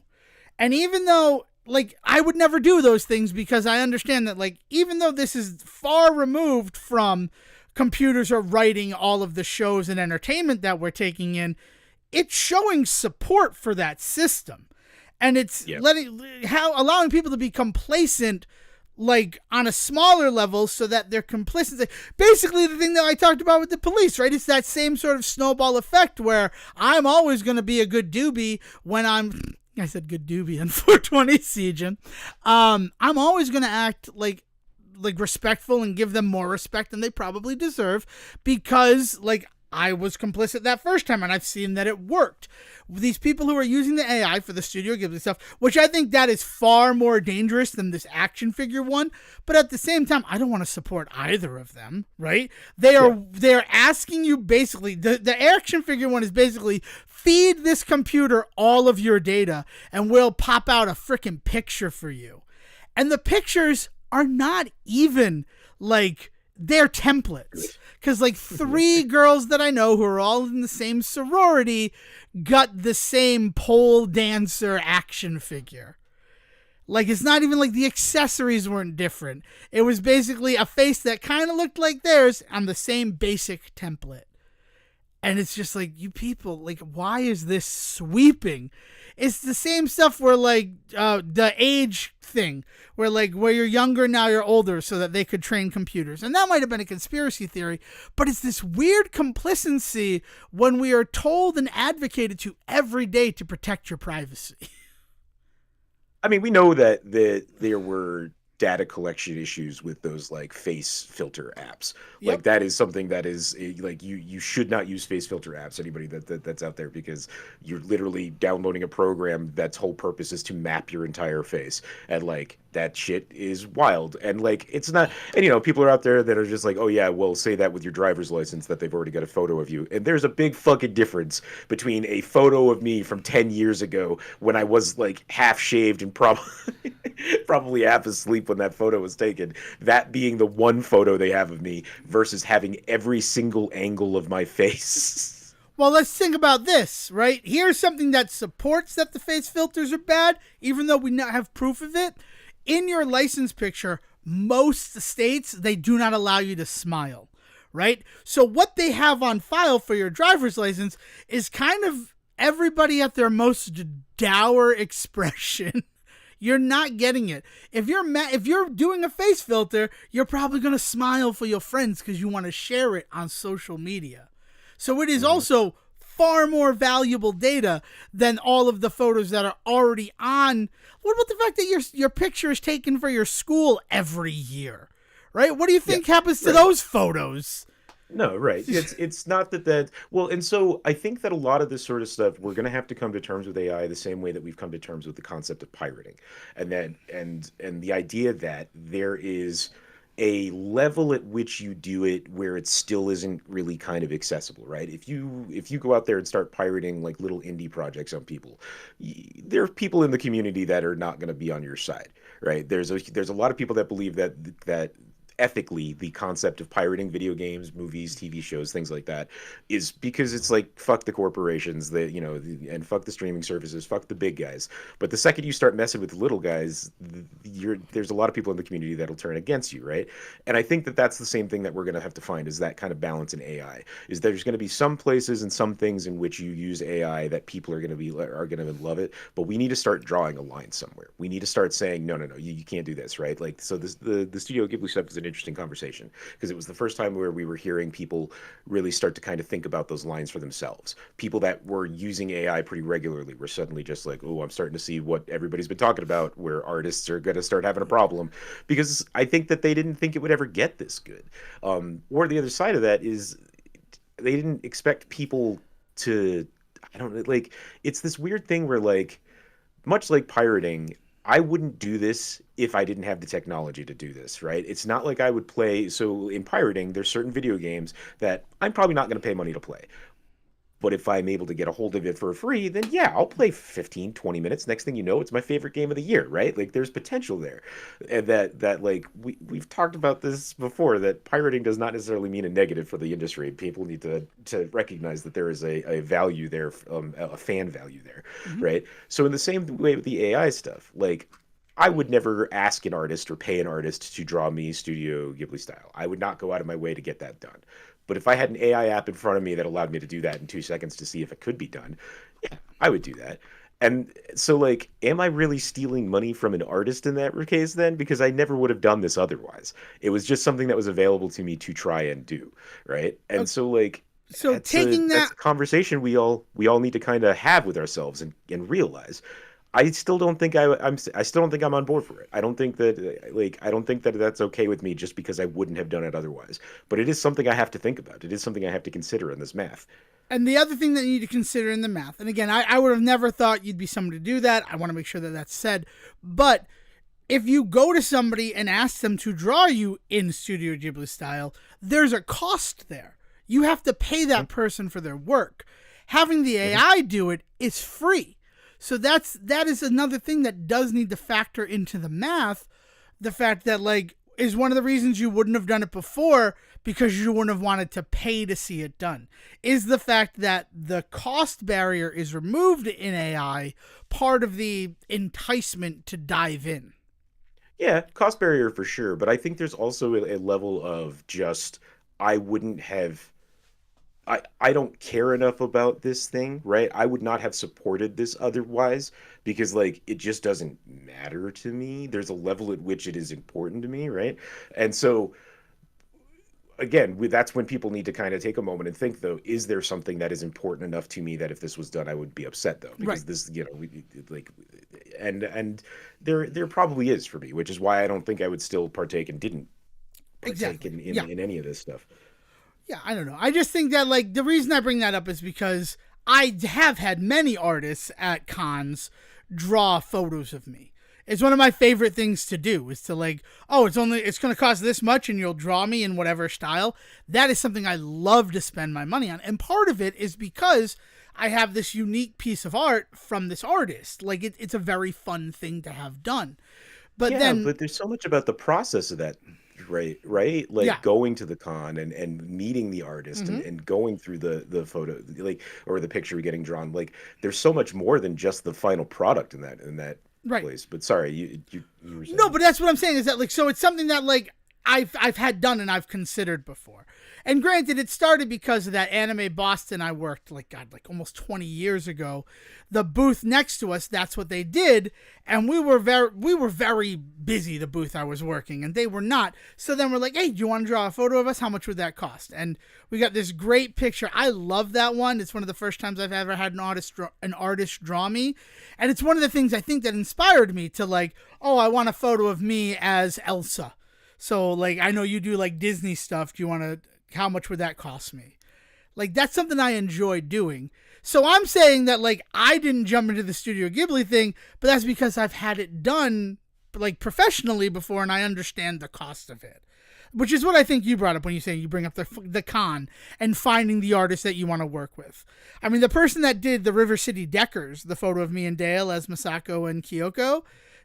And even though like I would never do those things because I understand that like even though this is far removed from computers are writing all of the shows and entertainment that we're taking in, it's showing support for that system. And it's allowing people to be complacent like on a smaller level so that they're complicit. Basically the thing that I talked about with the police, right? It's that same sort of snowball effect where I'm always going to be a good doobie when I said good doobie on 420 Sejohn. I'm always going to act like respectful and give them more respect than they probably deserve because like I was complicit that first time and I've seen that it worked. These people who are using the AI for the Studio Ghibli stuff, which I think that is far more dangerous than this action figure one, but at the same time, I don't want to support either of them, right? They're asking you basically, the action figure one is basically feed this computer all of your data and we'll pop out a freaking picture for you. And the pictures are not even like they're templates. Because like 3 girls that I know who are all in the same sorority got the same pole dancer action figure. Like it's not even like the accessories weren't different. It was basically a face that kind of looked like theirs on the same basic template. And it's just like, you people, like, why is this sweeping? It's the same stuff where, like, the age thing, where you're younger, now you're older, so that they could train computers. And that might have been a conspiracy theory, but it's this weird complacency when we are told and advocated to every day to protect your privacy.
I mean, we know that there were data collection issues with those like face filter apps.
Yep.
Like that is something that is like you should not use face filter apps. Anybody that's out there, because you're literally downloading a program that's whole purpose is to map your entire face, and like that shit is wild. And like it's not, and you know, people are out there that are just like, oh yeah, well, say that with your driver's license that they've already got a photo of you. And there's a big fucking difference between a photo of me from 10 years ago when I was like half shaved and probably half asleep when that photo was taken, that being the one photo they have of me, versus having every single angle of my face.
Well, let's think about this, right? Here's something that supports that the face filters are bad, even though we not have proof of it. In your license picture, most states, they do not allow you to smile, right? So what they have on file for your driver's license is kind of everybody at their most dour expression. You're not getting it. If you're doing a face filter, you're probably going to smile for your friends because you want to share it on social media. So it is also far more valuable data than all of the photos that are already on. What about the fact that your picture is taken for your school every year, right? What do you think happens to those photos?
No, right. It's not that well, and so I think that a lot of this sort of stuff we're going to have to come to terms with AI the same way that we've come to terms with the concept of pirating, and that and the idea that there is a level at which you do it where it still isn't really kind of accessible, right? If you go out there and start pirating like little indie projects on people, there are people in the community that are not going to be on your side, right? There's a lot of people that believe that ethically the concept of pirating video games, movies, TV shows, things like that is because it's like fuck the corporations that and fuck the streaming services, fuck the big guys. But the second you start messing with the little guys, there's a lot of people in the community that'll turn against you, right? And I think that that's the same thing that we're going to have to find is that kind of balance in AI. Is there's going to be some places and some things in which you use AI that people are going to love it, but we need to start drawing a line somewhere. We need to start saying no, you can't do this, right? Like so the Studio Ghibli stuff is an interesting conversation because it was the first time where we were hearing people really start to kind of think about those lines for themselves. People that were using AI pretty regularly were suddenly just like, oh, I'm starting to see what everybody's been talking about, where artists are going to start having a problem because I think that they didn't think it would ever get this good. Or the other side of that is they didn't expect people to, I don't know, like it's this weird thing where like, much like pirating, I wouldn't do this if I didn't have the technology to do this, right? It's not like I would play. So in pirating, there's certain video games that I'm probably not going to pay money to play. But if I'm able to get a hold of it for free, then yeah, I'll play 15, 20 minutes. Next thing you know, it's my favorite game of the year, right? Like there's potential there. And that like we've talked about this before, that pirating does not necessarily mean a negative for the industry. People need to recognize that there is a value there, a fan value there,
Mm-hmm.
right? So in the same way with the AI stuff, like I would never ask an artist or pay an artist to draw me Studio Ghibli style. I would not go out of my way to get that done. But if I had an AI app in front of me that allowed me to do that in 2 seconds to see if it could be done, yeah, I would do that. And so, like, am I really stealing money from an artist in that case then? Because I never would have done this otherwise. It was just something that was available to me to try and do, right? And
Okay.
so, like,
So taking
that's
that
a conversation we all need to kind of have with ourselves and realize. I still don't think I still don't think I'm on board for it. I don't think that I don't think that that's okay with me just because I wouldn't have done it otherwise. But it is something I have to think about. It is something I have to consider in this math.
And the other thing that you need to consider in the math, and again, I would have never thought you'd be someone to do that. I want to make sure that that's said. But if you go to somebody and ask them to draw you in Studio Ghibli style, there's a cost there. You have to pay that person for their work. Having the AI do it is free. So that is another thing that does need to factor into the math. The fact that like is one of the reasons you wouldn't have done it before because you wouldn't have wanted to pay to see it done. Is the fact that the cost barrier is removed in AI part of the enticement to dive in?
Yeah, cost barrier for sure, but I think there's also a level of just I wouldn't have I don't care enough about this thing, right? I would not have supported this otherwise because like it just doesn't matter to me. There's a level at which it is important to me, right? And so again, that's when people need to kind of take a moment and think though, is there something that is important enough to me that if this was done I would be upset though
Right.
because this, like and there probably is for me, which is why I don't think I would still partake and didn't partake
Exactly.
in
Yeah.
in any of this stuff.
Yeah, I don't know. I just think that like the reason I bring that up is because I have had many artists at cons draw photos of me. It's one of my favorite things to do is to like, oh, it's going to cost this much and you'll draw me in whatever style. That is something I love to spend my money on. And part of it is because I have this unique piece of art from this artist. Like it's a very fun thing to have done. But
Yeah,
then
but there's so much about the process of that, right?
yeah.
Like going to the con and meeting the artist
Mhm.
and going through the photo, like or the picture getting drawn. Like there's so much more than just the final product in that
Right.
place. But sorry, you were
No,
saying.
but that's what I'm saying is that like so it's something that like I've had done and I've considered before. And granted, it started because of that Anime Boston I worked like God like almost 20 years ago. The booth next to us, that's what they did, and we were very busy. The booth I was working, and they were not. So then we're like, hey, do you want to draw a photo of us? How much would that cost? And we got this great picture. I love that one. It's one of the first times I've ever had an artist draw me, and it's one of the things I think that inspired me to like, oh, I want a photo of me as Elsa. So like I know you do like Disney stuff. Do you want to? How much would that cost me? Like that's something I enjoy doing. So I'm saying that like I didn't jump into the Studio Ghibli thing, but that's because I've had it done like professionally before and I understand the cost of it. Which is what I think you brought up when you say you bring up the con and finding the artist that you want to work with. I mean, the person that did the River City Deckers, the photo of me and Dale as Masako and Kyoko,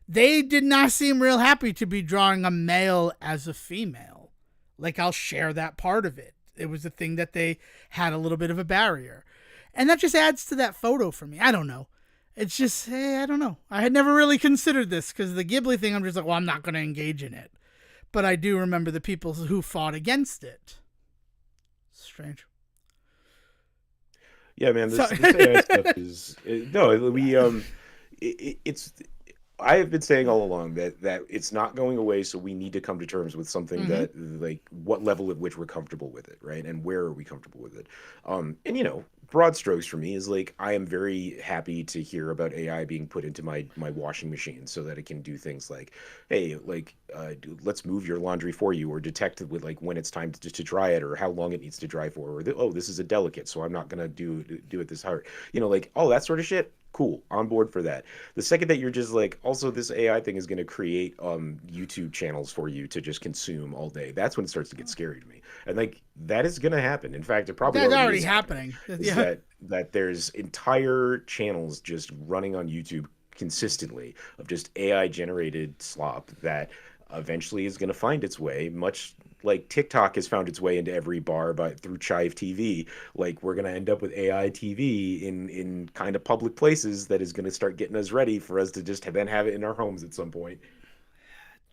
they did not seem real happy to be drawing a male as a female. Like, I'll share that part of it. It was a thing that they had a little bit of a barrier. And that just adds to that photo for me. I don't know. It's just, I don't know. I had never really considered this because the Ghibli thing, I'm just like, well, I'm not going to engage in it. But I do remember the people who fought against it. Strange.
Yeah, man, this AI stuff is no. It's. I have been saying all along that it's not going away, so we need to come to terms with something
Mm-hmm.
that like what level at which we're comfortable with it, right? And where are we comfortable with it? And broad strokes for me is like I am very happy to hear about AI being put into my washing machine so that it can do things like, hey, like let's move your laundry for you, or detect with like when it's time to dry it, or how long it needs to dry for, or oh, this is a delicate, so I'm not gonna do it this hard, like all that sort of shit. Cool, on board for that. The second that you're just like, also this AI thing is going to create YouTube channels for you to just consume all day, that's when it starts to get scary to me. And like that is going to happen. In fact, it probably
That's
already
already
is happening.
happening.
Is
Yeah.
that there's entire channels just running on YouTube consistently of just AI generated slop that eventually is going to find its way, much like TikTok has found its way into every bar but through Chive TV. Like we're going to end up with AI TV in kind of public places that is going to start getting us ready for us to just then have it in our homes at some point.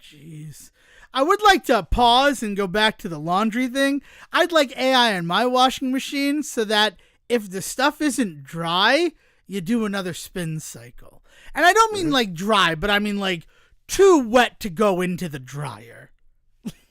Jeez. I would like to pause and go back to the laundry thing. I'd like AI in my washing machine so that if the stuff isn't dry, you do another spin cycle. And I don't mean
Hmm.
like dry, but I mean like too wet to go into the dryer.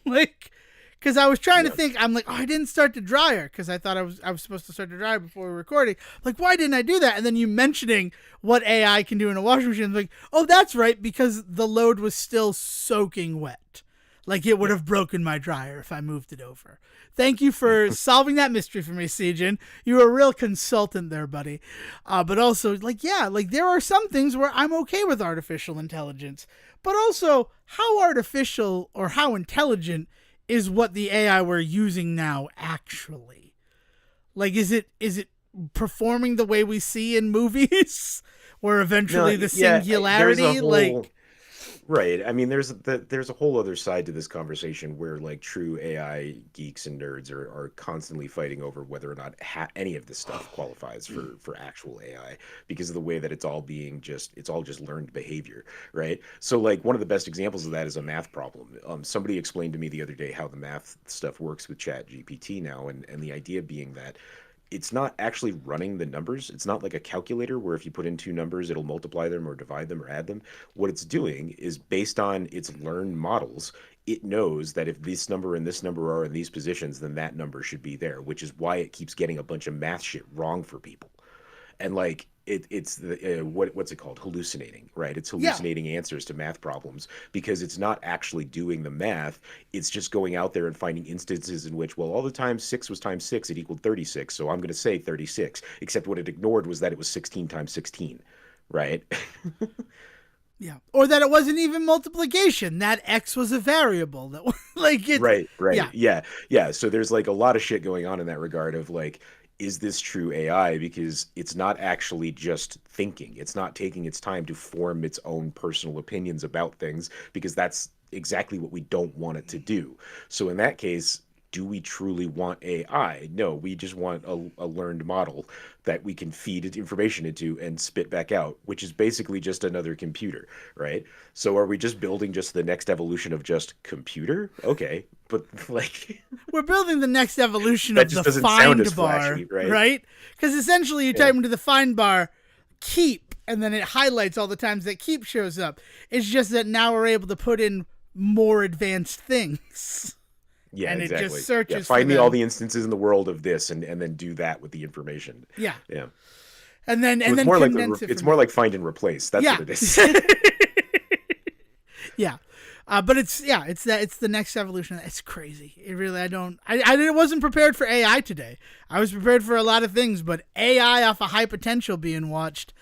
Like, because I was trying to
Yeah.
think, I'm like, oh, I didn't start the dryer because I thought I was supposed to start the dryer before we were recording. Like, why didn't I do that? And then you mentioning what AI can do in a washing machine, I'm like, oh, that's right, because the load was still soaking wet. Like it would
Yeah.
have broken my dryer if I moved it over. Thank you for solving that mystery for me, Sejohn. You were a real consultant there, buddy. But also, like, yeah, like there are some things where I'm okay with artificial intelligence. But also, how artificial or how intelligent is what the AI we're using now actually? Like, is it performing the way we see in movies, where
No,
eventually the
yeah, there's a
singularity,
whole
like,
right. I mean, there's a whole other side to this conversation where like true AI geeks and nerds are constantly fighting over whether or not any of this stuff qualifies for actual AI because of the way that it's all just learned behavior, right? So like one of the best examples of that is a math problem. Somebody explained to me the other day how the math stuff works with Chat GPT now, and the idea being that it's not actually running the numbers. It's not like a calculator where if you put in two numbers, it'll multiply them or divide them or add them. What it's doing is based on its learned models, it knows that if this number and this number are in these positions, then that number should be there, which is why it keeps getting a bunch of math shit wrong for people. And like it's the what's it called, hallucinating, right? It's
yeah,
hallucinating answers to math problems because it's not actually doing the math. It's just going out there and finding instances in which, well, all the time 6 was times 6, it equaled 36, so I'm going to say 36, except what it ignored was that it was 16 times 16, right?
yeah, or that it wasn't even multiplication. That X was a variable. That like it,
Right.
yeah,
Yeah. So there's like a lot of shit going on in that regard of like, is this true AI? Because it's not actually just thinking. It's not taking its time to form its own personal opinions about things because that's exactly what we don't want it to do. So in that case, do we truly want AI? No, we just want a learned model that we can feed information into and spit back out, which is basically just another computer, right? So are we just building just the next evolution of just computer? Okay, but like
We're building the next evolution
that
of
just
the
doesn't sound
find
as
bar,
flashy, right?
right? Because essentially you
Yeah.
type into the find bar, keep, and then it highlights all the times that keep shows up. It's just that now we're able to put in more advanced things.
Yeah,
And it just
exactly.
searches
Yeah,
for
find me all
them.
the instances in the world of this, and then do that with the information.
Yeah.
Yeah.
And then
So
and
it's
then
more like
condense it
it's
from
more
there.
like find and replace. That's
Yeah.
what it is.
Yeah. But it's the next evolution. It's crazy. It really, I wasn't prepared for AI today. I was prepared for a lot of things, but AI off of High Potential being watched,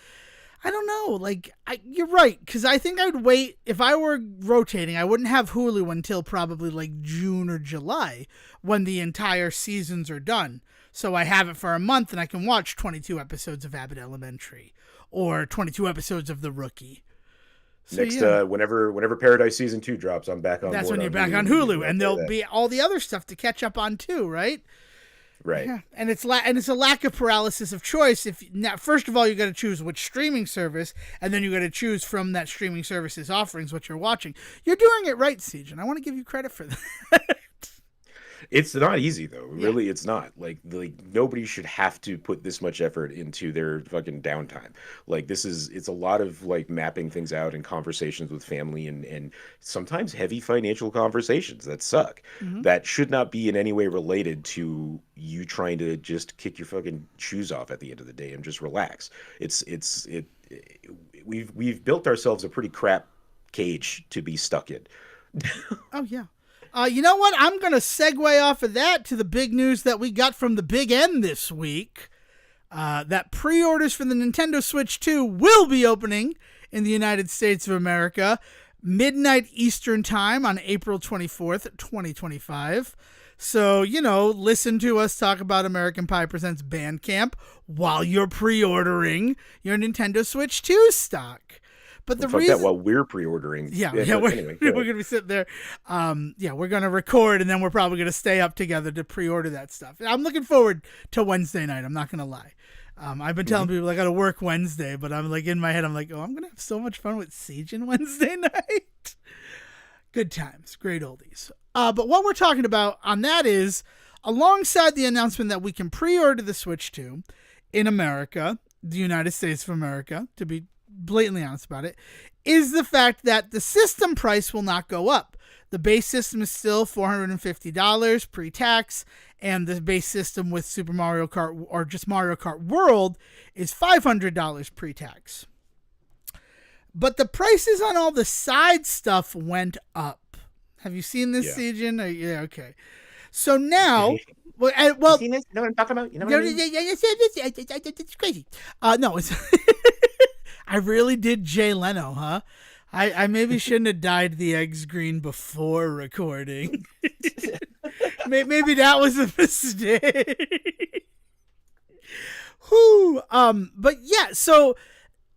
I don't know. Like, you're right, because I think I'd wait. If I were rotating, I wouldn't have Hulu until probably like June or July when the entire seasons are done. So I have it for a month and I can watch 22 episodes of Abbott Elementary or 22 episodes of The Rookie. So,
Next,
yeah.
whenever Paradise season 2 drops, I'm back on.
That's
board
when you're back
Hulu
on
and
Hulu, and there'll
that.
be all the other stuff to catch up on too, right?
Right.
Yeah, and it's a lack of paralysis of choice. If now, first of all, you got to choose which streaming service, and then you got to choose from that streaming service's offerings what you're watching. You're doing it right, Siege, and I want to give you credit for that.
It's not easy though. Really, it's not. Like nobody should have to put this much effort into their fucking downtime. Like it's a lot of like mapping things out and conversations with family and sometimes heavy financial conversations that suck.
Mm-hmm.
That should not be in any way related to you trying to just kick your fucking shoes off at the end of the day and just relax. We've built ourselves a pretty crap cage to be stuck in.
Oh yeah. You know what? I'm going to segue off of that to the big news that we got from the Big N this week. That pre-orders for the Nintendo Switch 2 will be opening in the United States of America midnight Eastern time on April 24th, 2025. So, listen to us talk about American Pie Presents Bandcamp while you're pre-ordering your Nintendo Switch 2 stock. But the
Fuck
reason
that while we're pre-ordering.
we're
Anyway,
we're gonna be sitting there. We're gonna record and then we're probably gonna stay up together to pre-order that stuff. I'm looking forward to Wednesday night. I'm not gonna lie. I've been telling people I gotta work Wednesday, but I'm like in my head, I'm like, oh, I'm gonna have so much fun with Sejohn Wednesday night. Good times, great oldies. But what we're talking about on that is alongside the announcement that we can pre-order the Switch 2 in America, the United States of America, to be blatantly honest about it, is the fact that the system price will not go up. The base system is still $450 pre-tax, and the base system with Super Mario Kart or just Mario Kart World is $500 pre-tax. But the prices on all the side stuff went up. Have you seen this, Sejohn? Yeah, okay. So now,
you seen this? You know what I'm talking about? You know what I mean?
it's crazy. No, it's I really did Jay Leno, huh? I maybe shouldn't have dyed the eggs green before recording. Maybe that was a mistake. Whew. But yeah, so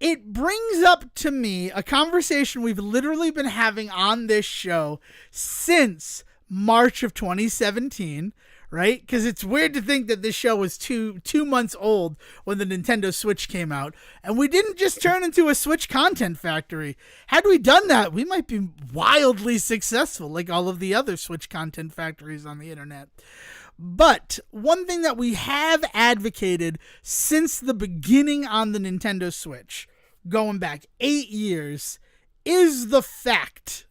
it brings up to me a conversation we've literally been having on this show since March of 2017. Right? Because it's weird to think that this show was two months old when the Nintendo Switch came out. And we didn't just turn into a Switch content factory. Had we done that, we might be wildly successful like all of the other Switch content factories on the internet. But one thing that we have advocated since the beginning on the Nintendo Switch, going back 8 years, is the fact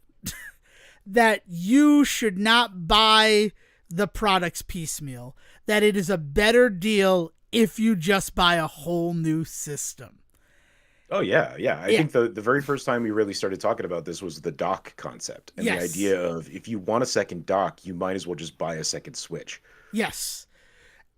that you should not buy the products piecemeal, that it is a better deal if you just buy a whole new system.
Oh yeah. I think the very first time we really started talking about this was the dock concept and the idea of if you want a second dock, you might as well just buy a second Switch.
Yes.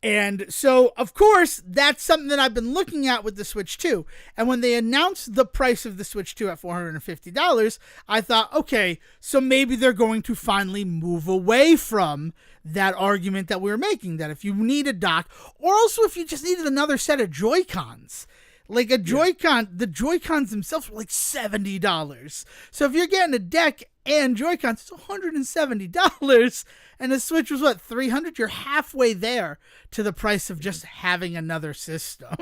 And so, of course, that's something that I've been looking at with the Switch 2. And when they announced the price of the Switch 2 at $450, I thought, okay, so maybe they're going to finally move away from that argument that we were making, that if you need a dock, or also if you just needed another set of Joy-Cons, Like a Joy-Con, the Joy-Cons themselves were like $70. So if you're getting a deck and Joy-Cons, it's $170. And the Switch was what, $300? You're halfway there to the price of just having another system.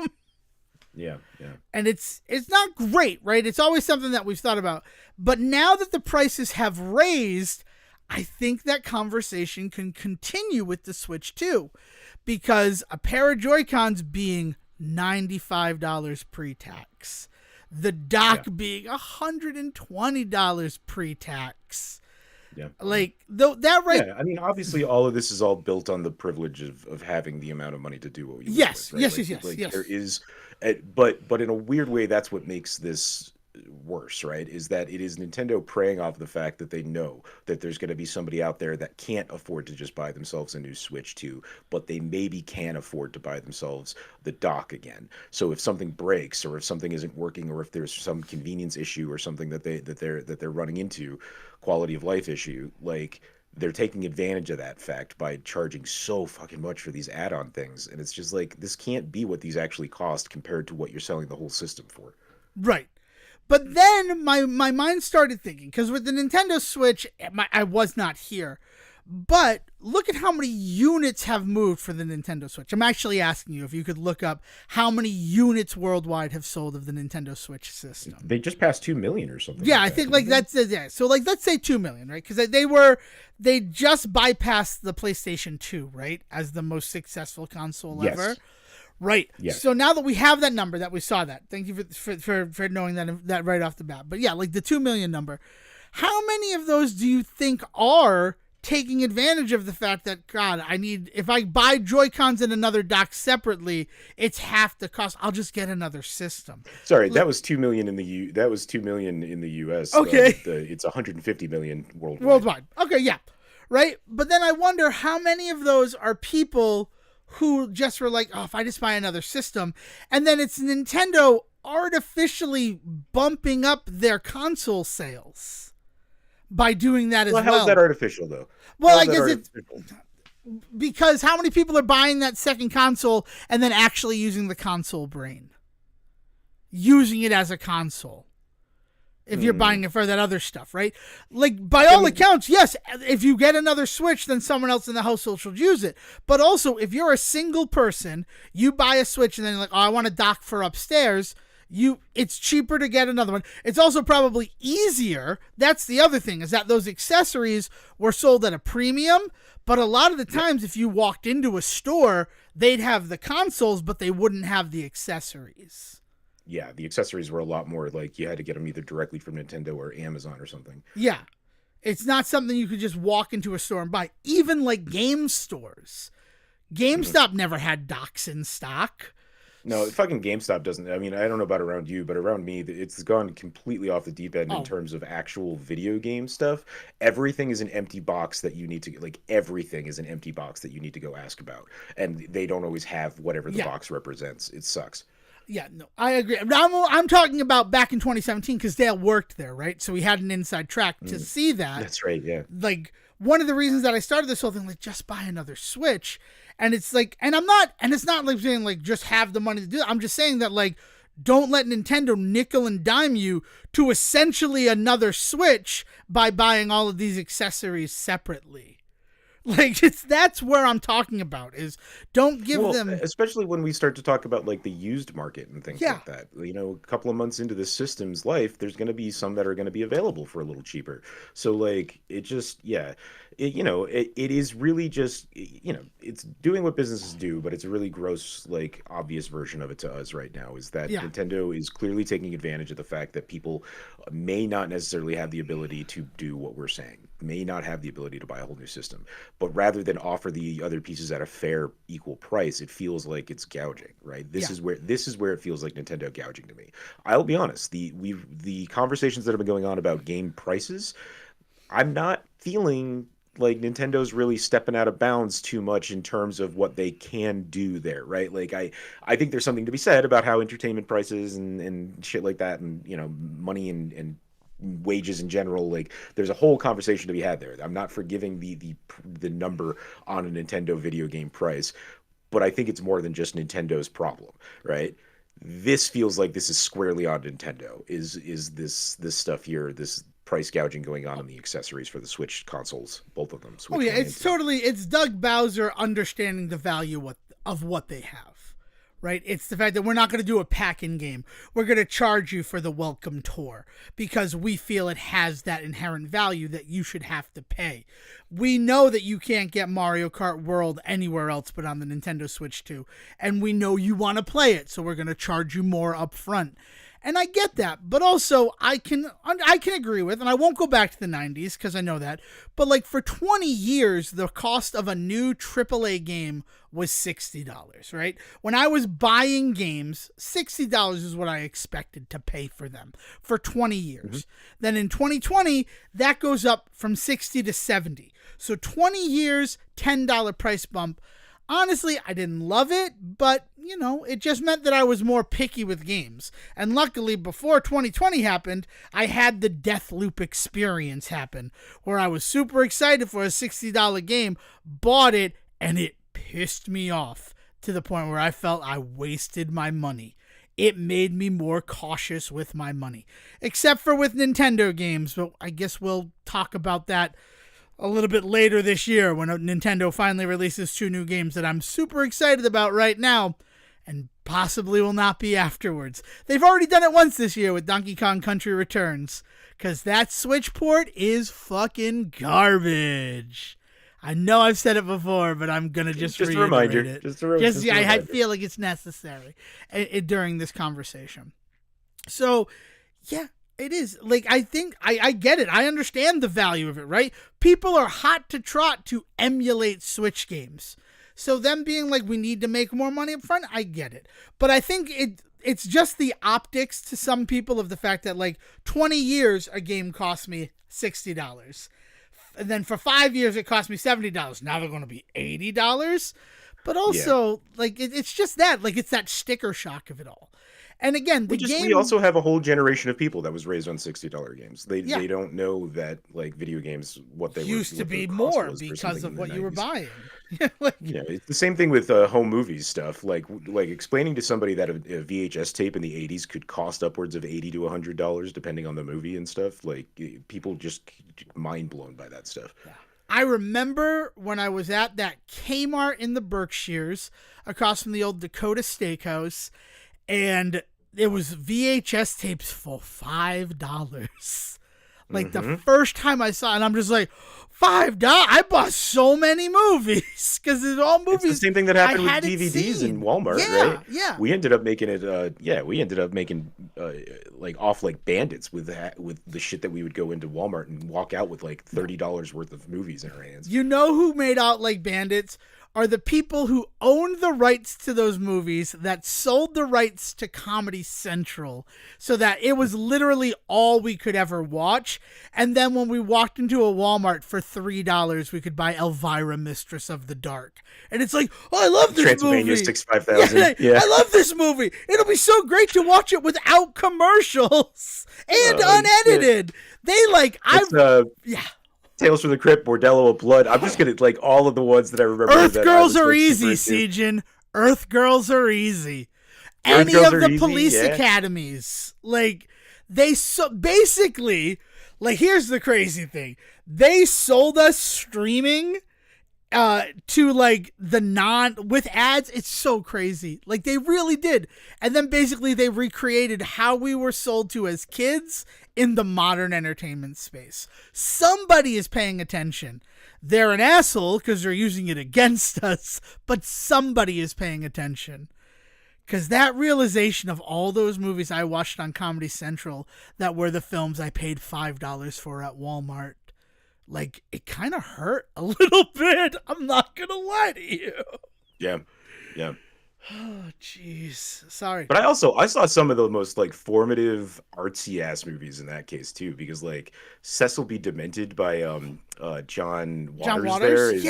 Yeah.
And it's not great, right? It's always something that we've thought about. But now that the prices have raised, I think that conversation can continue with the Switch too. Because a pair of Joy-Cons being $95 pre-tax, the dock being $120 pre-tax.
Yeah.
Like, though that right.
Yeah, I mean, obviously, all of this is all built on the privilege of having the amount of money to do what we
Yes,
want with, right?
yes.
There is, but in a weird way, that's what makes this worse, right? Is that it is Nintendo preying off the fact that they know that there's going to be somebody out there that can't afford to just buy themselves a new Switch 2, but they maybe can afford to buy themselves the dock again. So if something breaks, or if something isn't working, or if there's some convenience issue or something that they're running into, quality of life issue, like, they're taking advantage of that fact by charging so fucking much for these add-on things. And it's just like, this can't be what these actually cost compared to what you're selling the whole system for.
Right. But then my mind started thinking, because with the Nintendo Switch, I was not here. But look at how many units have moved for the Nintendo Switch. I'm actually asking you if you could look up how many units worldwide have sold of the Nintendo Switch system.
They just passed 2 million or something.
Yeah, I think like that's yeah. So like let's say 2 million, right? Because they just bypassed the PlayStation 2, right, as the most successful console ever. Right.
Yes.
So now that we have that number, that we saw that, thank you for knowing that right off the bat. But yeah, like the 2 million number. How many of those do you think are taking advantage of the fact that, God, if I buy Joy-Cons and another dock separately, it's half the cost. I'll just get another system.
Sorry, that was 2 million in the that was 2 million in the US.
Okay.
It's 150 million worldwide.
Worldwide. Okay, yeah. Right? But then I wonder how many of those are people who just were like, oh, if I just buy another system, and then it's Nintendo artificially bumping up their console sales by doing that as well.
How is that artificial, though?
Well, I guess it's because how many people are buying that second console and then actually using the console brain? Using it as a console. If you're buying it for that other stuff, right? Like, by all accounts, yes, if you get another Switch, then someone else in the household should use it. But also, if you're a single person, you buy a Switch and then you're like, oh, I want a dock for upstairs, it's cheaper to get another one. It's also probably easier. That's the other thing, is that those accessories were sold at a premium, but a lot of the times, if you walked into a store, they'd have the consoles, but they wouldn't have the accessories.
Yeah, the accessories were a lot more like you had to get them either directly from Nintendo or Amazon or something.
Yeah. It's not something you could just walk into a store and buy. Even like game stores. GameStop never had docks in stock.
No, fucking GameStop doesn't. I mean, I don't know about around you, but around me, it's gone completely off the deep end in terms of actual video game stuff. Everything is an empty box that you need to, like, everything is an empty box that you need to go ask about. And they don't always have whatever the box represents. It sucks.
Yeah, no, I agree. I'm talking about back in 2017 because Dale worked there, right? So we had an inside track to see that.
That's right, yeah.
Like, one of the reasons that I started this whole thing, like, just buy another Switch. And it's like, and it's not like saying, like, just have the money to do it. I'm just saying that, like, don't let Nintendo nickel and dime you to essentially another Switch by buying all of these accessories separately. Like, that's where I'm talking about, is don't give them...
Especially when we start to talk about, like, the used market and things like that. You know, a couple of months into the system's life, there's going to be some that are going to be available for a little cheaper. So, like, it just, it is really just, it's doing what businesses do, but it's a really gross, like, obvious version of it to us right now, is that Nintendo is clearly taking advantage of the fact that people may not necessarily have the ability to do what we're saying, may not have the ability to buy a whole new system. But rather than offer the other pieces at a fair, equal price, it feels like it's gouging, right? This is where it feels like Nintendo gouging to me. I'll be honest, the conversations that have been going on about game prices, I'm not feeling like Nintendo's really stepping out of bounds too much in terms of what they can do there, right? Like I think there's something to be said about how entertainment prices and shit like that, and money and wages in general, like there's a whole conversation to be had there. I'm not forgiving the number on a Nintendo video game price, but I think it's more than just Nintendo's problem, right? this feels like this is squarely on Nintendo. Is this stuff here, this price gouging going on in the accessories for the Switch consoles, both of them.
Oh
Switch
yeah,
and
it's Doug Bowser understanding the value of what they have, right? It's the fact that we're not going to do a pack-in game. We're going to charge you for the welcome tour because we feel it has that inherent value that you should have to pay. We know that you can't get Mario Kart World anywhere else but on the Nintendo Switch 2, and we know you want to play it, so we're going to charge you more up front. And I get that, but also I can agree with, and I won't go back to the 90s because I know that, but like for 20 years, the cost of a new AAA game was $60, right? When I was buying games, $60 is what I expected to pay for them for 20 years. Mm-hmm. Then in 2020, that goes up from 60 to 70. So 20 years, $10 price bump. Honestly, I didn't love it, but, you know, it just meant that I was more picky with games. And luckily, before 2020 happened, I had the Deathloop experience happen, where I was super excited for a $60 game, bought it, and it pissed me off to the point where I felt I wasted my money. It made me more cautious with my money. Except for with Nintendo games, but I guess we'll talk about that a little bit later this year when Nintendo finally releases 2 new games that I'm super excited about right now and possibly will not be afterwards. They've already done it once this year with Donkey Kong Country Returns because that Switch port is fucking garbage. I know I've said it before, but I'm going to just reiterate
a reminder.
it.
Just a reminder.
I feel like it's necessary during this conversation. So, yeah. It is. Like, I think I get it. I understand the value of it, right? People are hot to trot to emulate Switch games. So them being like, we need to make more money up front, I get it. But I think it's just the optics to some people of the fact that, like, 20 years a game cost me $60. And then for 5 years it cost me $70. Now they're going to be $80. But also, like, it's just that. Like, it's that sticker shock of it all. And again,
we also have a whole generation of people that was raised on $60 games. They don't know that, like, video games, what they
used to be more because of what you were buying.
It's the same thing with home movies stuff. Like explaining to somebody that a VHS tape in the 80s could cost upwards of $80 to $100 depending on the movie and stuff. Like, people just mind blown by that stuff.
Yeah. I remember when I was at that Kmart in the Berkshires across from the old Dakota Steakhouse, and it was VHS tapes for $5. Like, the first time I saw it, and I'm just like, $5? I bought so many movies because it's all movies.
It's the same thing that happened with DVDs in Walmart, right?
Yeah.
We ended up making it. We ended up making like off like bandits with the shit that we would go into Walmart and walk out with like $30 worth of movies in our hands.
You know who made out like bandits? Are the people who owned the rights to those movies that sold the rights to Comedy Central so that it was literally all we could ever watch. And then when we walked into a Walmart for $3, we could buy Elvira, Mistress of the Dark. And it's like, oh, I love this
Transylvania
movie.
65000.
Yeah, I love this movie. It'll be so great to watch it without commercials and unedited. Yeah.
Tales from the Crypt, Bordello of Blood. I'm just gonna like all of the ones that I remember.
Earth Girls are easy, Sejohn. Earth Girls are easy. Any of the police academies, like basically, like, here's the crazy thing: they sold us streaming to like with ads. It's so crazy. Like, they really did. And then basically they recreated how we were sold to as kids in the modern entertainment space. Somebody is paying attention. They're an asshole because they're using it against us, but somebody is paying attention. Because that realization of all those movies I watched on Comedy Central that were the films I paid $5 for at Walmart, like, it kind of hurt a little bit. I'm not going to lie to you.
Yeah.
Oh, jeez. Sorry.
But I saw some of the most, like, formative artsy ass movies in that case too, because like Cecil B. Demented by John Waters.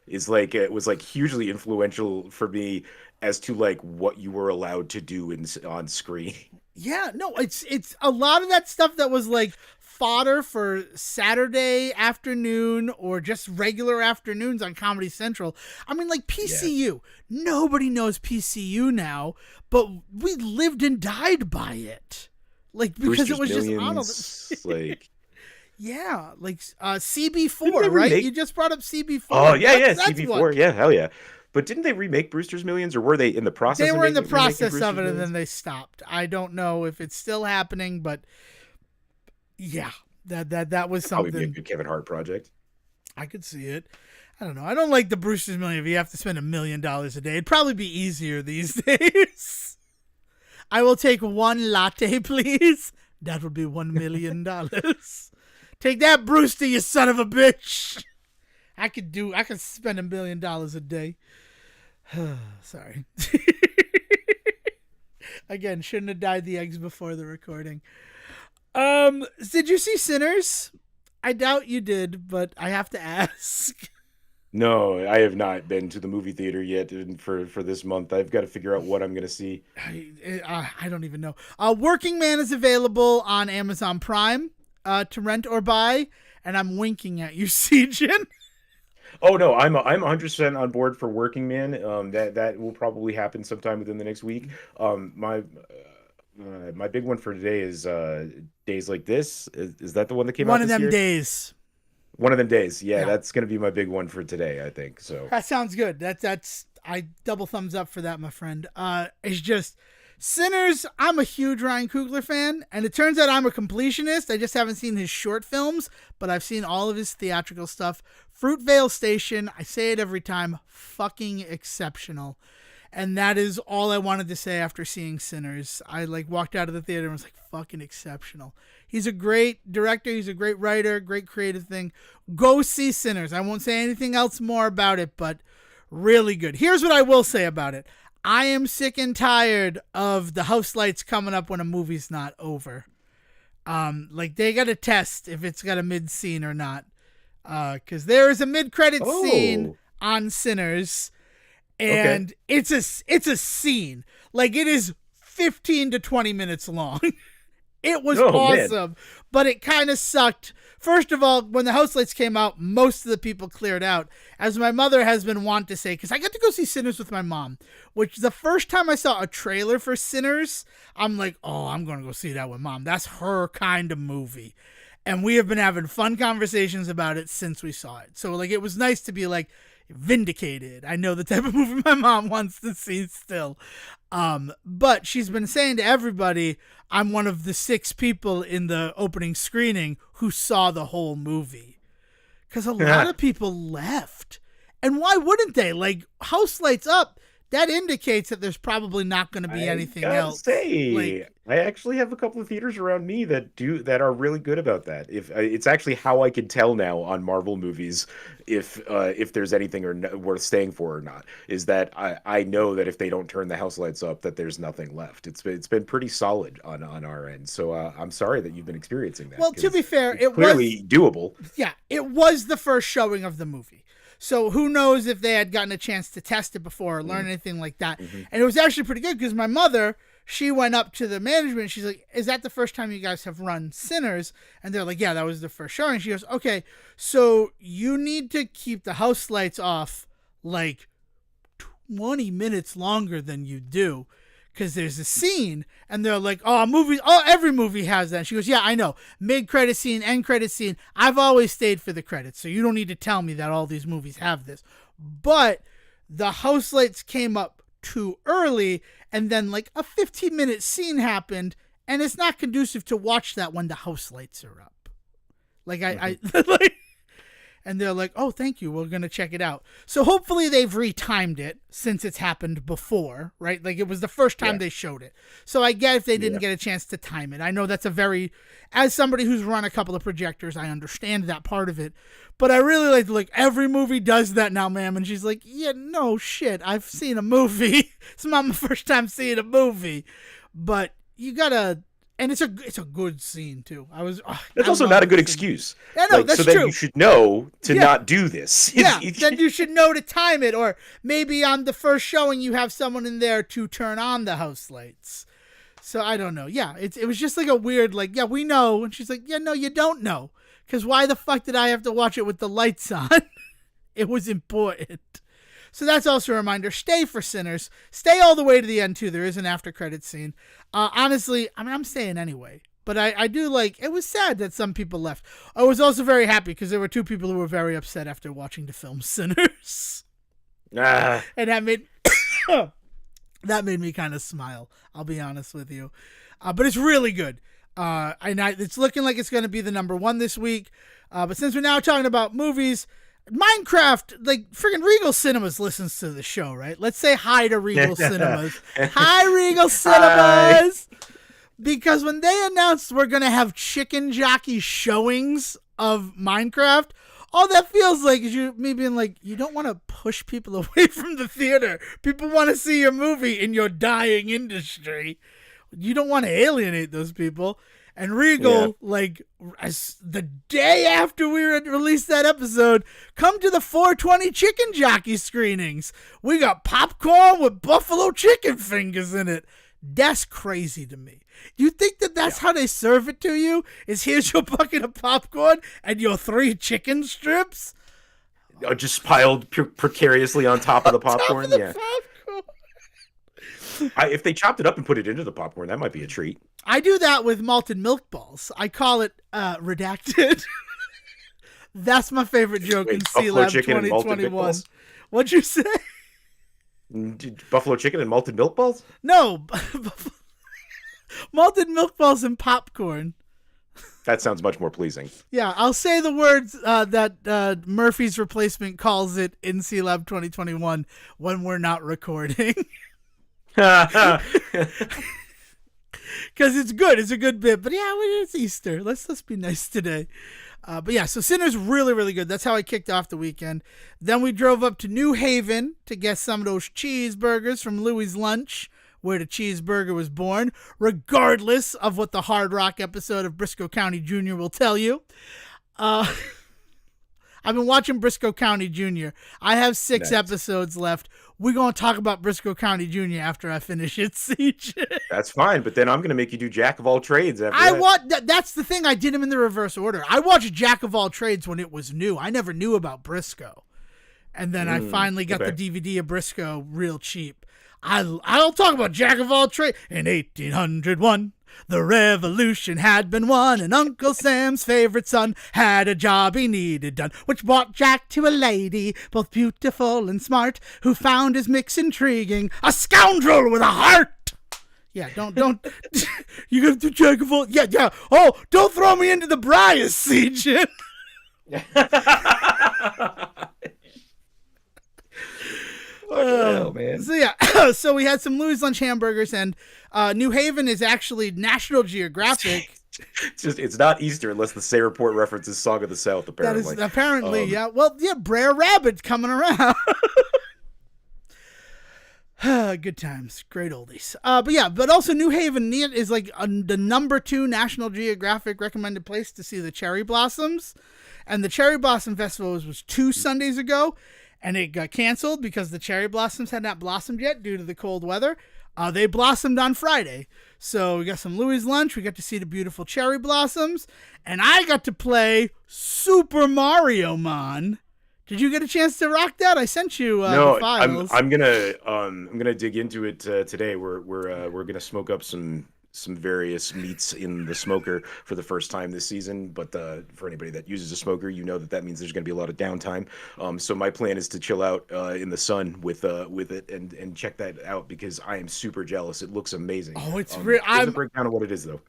Is like, it was like hugely influential for me as to like what you were allowed to do on screen.
Yeah, no, it's a lot of that stuff that was like fodder for Saturday afternoon or just regular afternoons on Comedy Central. I mean, like PCU. Yeah. Nobody knows PCU now, but we lived and died by it. Like, because
Brewster's
it was
Millions,
just on
like...
Yeah, like CB4, right? You just brought up CB4.
Oh, yeah, CB4. What... Yeah, hell yeah. But didn't they remake Brewster's Millions, or were they in the process?
They were in the process of it, and then they stopped. I don't know if it's still happening, but yeah, that was something.
Probably be a good Kevin Hart project.
I could see it. I don't know. I don't like the Brewster's Millions if you have to spend $1 million a day. It'd probably be easier these days. I will take 1 latte, please. That would be $1 million. Take that, Brewster, you son of a bitch. I could spend $1 million a day. Sorry. Again, shouldn't have dyed the eggs before the recording. Did you see Sinners? I doubt you did, but I have to ask.
No, I have not been to the movie theater yet for this month. I've got to figure out what I'm going to see.
I don't even know. Working Man is available on Amazon Prime to rent or buy, and I'm winking at you, Sejohn.
Oh no, I'm 100% on board for Working Man. That will probably happen sometime within the next week. My big one for today is Days Like This. Is that the one that came out this year?
One of them days.
One of them days. Yeah, that's going to be my big one for today, I think. So
that sounds good. That's I double thumbs up for that, my friend. It's just Sinners. I'm a huge Ryan Coogler fan, and it turns out I'm a completionist. I just haven't seen his short films, but I've seen all of his theatrical stuff. Fruitvale Station, I say it every time, fucking exceptional. And that is all I wanted to say after seeing Sinners. I walked out of the theater and was like, fucking exceptional. He's a great director. He's a great writer, great creative thing. Go see Sinners. I won't say anything else more about it, but really good. Here's what I will say about it. I am sick and tired of the house lights coming up when a movie's not over. They got to test if it's got a mid scene or not. Because there is a mid-credit scene on Sinners, and it's a scene. It is 15 to 20 minutes long. It was awesome, but it kind of sucked. First of all, when the house lights came out, most of the people cleared out. As my mother has been wont to say, because I got to go see Sinners with my mom, which the first time I saw a trailer for Sinners, I'm like, oh, I'm going to go see that with Mom. That's her kind of movie. And we have been having fun conversations about it since we saw it. So, it was nice to be, vindicated. I know the type of movie my mom wants to see still. But she's been saying to everybody, I'm one of the 6 people in the opening screening who saw the whole movie. Because a lot of people left. And why wouldn't they? House lights up. That indicates that there's probably not going to be anything else.
I actually have a couple of theaters around me that are really good about that. If it's actually how I can tell now on Marvel movies if there's anything worth staying for or not, is that I know that if they don't turn the house lights up, that there's nothing left. It's been pretty solid on our end. So I'm sorry that you've been experiencing that.
Well, to be fair, it
clearly doable.
Yeah, it was the first showing of the movie. So who knows if they had gotten a chance to test it before or learn anything like that. Mm-hmm. And it was actually pretty good because my mother, she went up to the management and she's like, is that the first time you guys have run Sinners? And they're like, yeah, that was the first showing. She goes, okay, so you need to keep the house lights off 20 minutes longer than you do. Because there's a scene, and they're like, every movie has that. And she goes, yeah, I know. Mid-credit scene, end-credit scene. I've always stayed for the credits, so you don't need to tell me that all these movies have this. But the house lights came up too early, and then, a 15-minute scene happened, and it's not conducive to watch that when the house lights are up. And they're like, oh, thank you. We're going to check it out. So hopefully they've retimed it since it's happened before, right? It was the first time they showed it. So I get if they didn't get a chance to time it. I know that's as somebody who's run a couple of projectors, I understand that part of it. But I really every movie does that now, ma'am. And she's like, yeah, no shit. I've seen a movie. It's not my first time seeing a movie. But you got to... And it's a good scene too.
That's also not a good excuse.
Yeah, no, that's
true.
So
then you should know to not do this.
Yeah, then you should know to time it, or maybe on the first showing you have someone in there to turn on the house lights. So I don't know. Yeah, it was just like a weird, like, yeah, we know. And she's like, yeah, no, you don't know. Because why the fuck did I have to watch it with the lights on? It was important. So that's also a reminder. Stay for Sinners. Stay all the way to the end, too. There is an after credit scene. Honestly, I mean, I'm staying anyway. But I do like, it was sad that some people left. I was also very happy because there were two people who were very upset after watching the film Sinners. And that made that made me kind of smile. I'll be honest with you. But it's really good. It's looking like it's going to be the number one this week. But since we're now talking about movies, Minecraft, like freaking Regal Cinemas listens to the show, right? Let's say hi to Regal Cinemas. Hi, Regal Cinemas. Hi. Because when they announced we're going to have chicken jockey showings of Minecraft, all that feels like is me being like, you don't want to push people away from the theater. People want to see your movie in your dying industry. You don't want to alienate those people. And Regal, like, as the day after we released that episode, come to the 420 chicken jockey screenings. We got popcorn with buffalo chicken fingers in it. That's crazy to me. You think that's how they serve it to you? Is here's your bucket of popcorn and your 3 chicken strips?
Just piled precariously on top of the popcorn?
Popcorn.
If they chopped it up and put it into the popcorn, that might be a treat.
I do that with malted milk balls. I call it redacted. That's my favorite joke in C-Lab 2021. What'd you say?
Buffalo chicken and malted milk balls?
No. Malted milk balls and popcorn.
That sounds much more pleasing.
Yeah, I'll say the words that Murphy's Replacement calls it in C-Lab 2021 when we're not recording. Because it's good. It's a good bit. But yeah, it's Easter. Let's be nice today. But yeah, so Sinners really, really good. That's how I kicked off the weekend. Then we drove up to New Haven to get some of those cheeseburgers from Louie's Lunch, where the cheeseburger was born, regardless of what the Hard Rock episode of Briscoe County Jr. will tell you. I've been watching Briscoe County Jr. I have 6 episodes left. We're going to talk about Briscoe County Jr. after I finish it, Siege.
That's fine, but then I'm going to make you do Jack of all trades after that.
That's the thing. I did them in the reverse order. I watched Jack of all trades when it was new. I never knew about Briscoe. And then I finally got the DVD of Briscoe real cheap. I'll talk about Jack of all trades. In 1801, the revolution had been won, and Uncle Sam's favorite son had a job he needed done, which brought Jack to a lady, both beautiful and smart, who found his mix intriguing, a scoundrel with a heart. Yeah, don't, you got to Jack of all, yeah. Oh, don't throw me into the briars, Sejohn.
Hell, man.
So yeah, so we had some Louie's Lunch hamburgers, and New Haven is actually National Geographic.
It's not Easter unless the Say Report references Song of the South, apparently.
That is apparently, yeah. Well, yeah, Brer Rabbit's coming around. Good times, great oldies. But also New Haven is like the number 2 National Geographic recommended place to see the cherry blossoms, and the Cherry Blossom Festival was 2 Sundays ago. And it got canceled because the cherry blossoms had not blossomed yet due to the cold weather. They blossomed on Friday. So we got some Louie's Lunch. We got to see the beautiful cherry blossoms. And I got to play Super Mario Man. Did you get a chance to rock that? I sent you the files.
I'm gonna dig into it today. We're gonna smoke up some various meats in the smoker for the first time this season, but for anybody that uses a smoker, you know that means there's going to be a lot of downtime. So my plan is to chill out in the sun with it and check that out because I am super jealous. It looks amazing.
Oh, it's real.
There's a breakdown of what it is, though.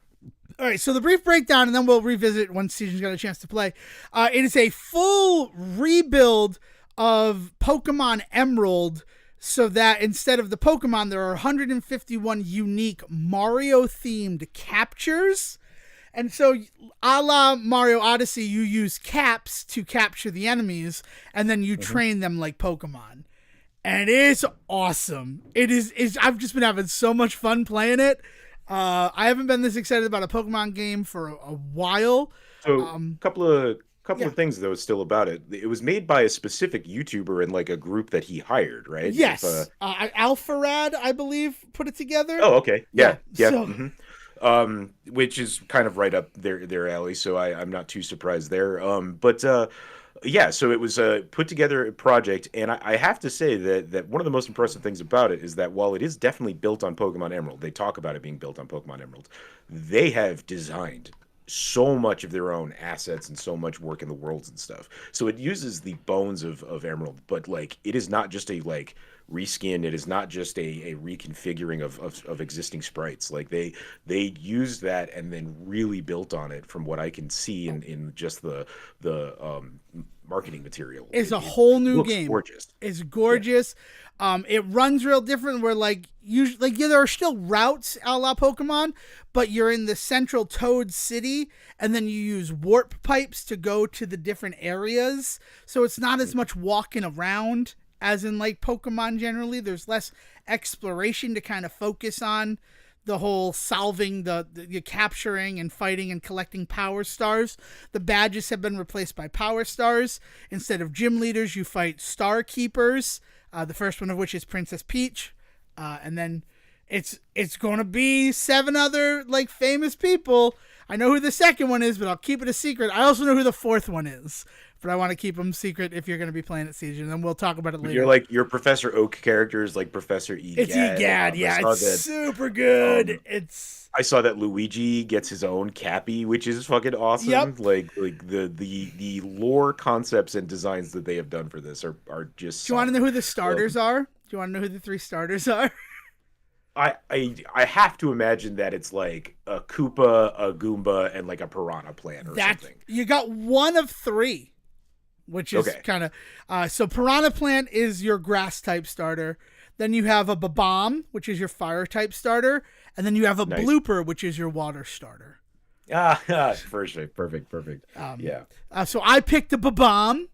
All right, so the brief breakdown, and then we'll revisit once Sejon's got a chance to play. It is a full rebuild of Pokemon Emerald, so that instead of the Pokemon, there are 151 unique Mario-themed captures. And so, a la Mario Odyssey, you use caps to capture the enemies, and then you train them like Pokemon. And it's awesome. I've just been having so much fun playing it. I haven't been this excited about a Pokemon game for a while.
So, a couple of Couple
Yeah.
of things though still about it. It was made by a specific YouTuber and like a group that he hired, right? If
Yes. Alpharad, I believe, put it together.
Oh, okay.
Yeah.
Yeah, yeah.
So
Which is kind of right up their alley, so I'm not too surprised there. But yeah, so it was a put together project, and I have to say that one of the most impressive things about it is that while it is definitely built on Pokemon Emerald, they talk about it being built on Pokemon Emerald. They have designed so much of their own assets and so much work in the worlds and stuff. So it uses the bones of Emerald, but like it is not just a like reskin. It is not just a reconfiguring of existing sprites. Like they used that and then really built on it from what I can see in just the marketing material.
it's a
It
whole new
looks
game.
gorgeous.
It's
Yeah.
gorgeous. It runs real different. Where like usually, like yeah, there are still routes a la Pokemon, but you're in the central Toad City, and then you use warp pipes to go to the different areas. So it's not as much walking around as in like Pokemon generally. There's less exploration to kind of focus on the whole solving the capturing and fighting and collecting power stars. The badges have been replaced by power stars. Instead of gym leaders, you fight star keepers. The first one of which is Princess Peach, and then it's going to be 7 other like famous people. I know who the second one is, but I'll keep it a secret. I also know who the fourth one is, but I want to keep them secret if you're going to be playing at Sejohn, and then we'll talk about it later.
You're like your Professor Oak character is like Professor Egad.
It's Egad, yeah, it's super good.
I saw that Luigi gets his own Cappy, which is fucking awesome.
Yep.
Like the lore concepts and designs that they have done for this are just.
Do you want to know who the starters are? Do you want to know who the 3 starters are?
I have to imagine that it's like a Koopa, a Goomba, and like a Piranha Plant or something.
You got one of 3, which is
Okay.
kind of so Piranha Plant is your grass type starter. Then you have a Babam, which is your fire type starter, and then you have a
Nice.
Blooper, which is your water starter.
Perfect. Yeah.
So I picked a Babam.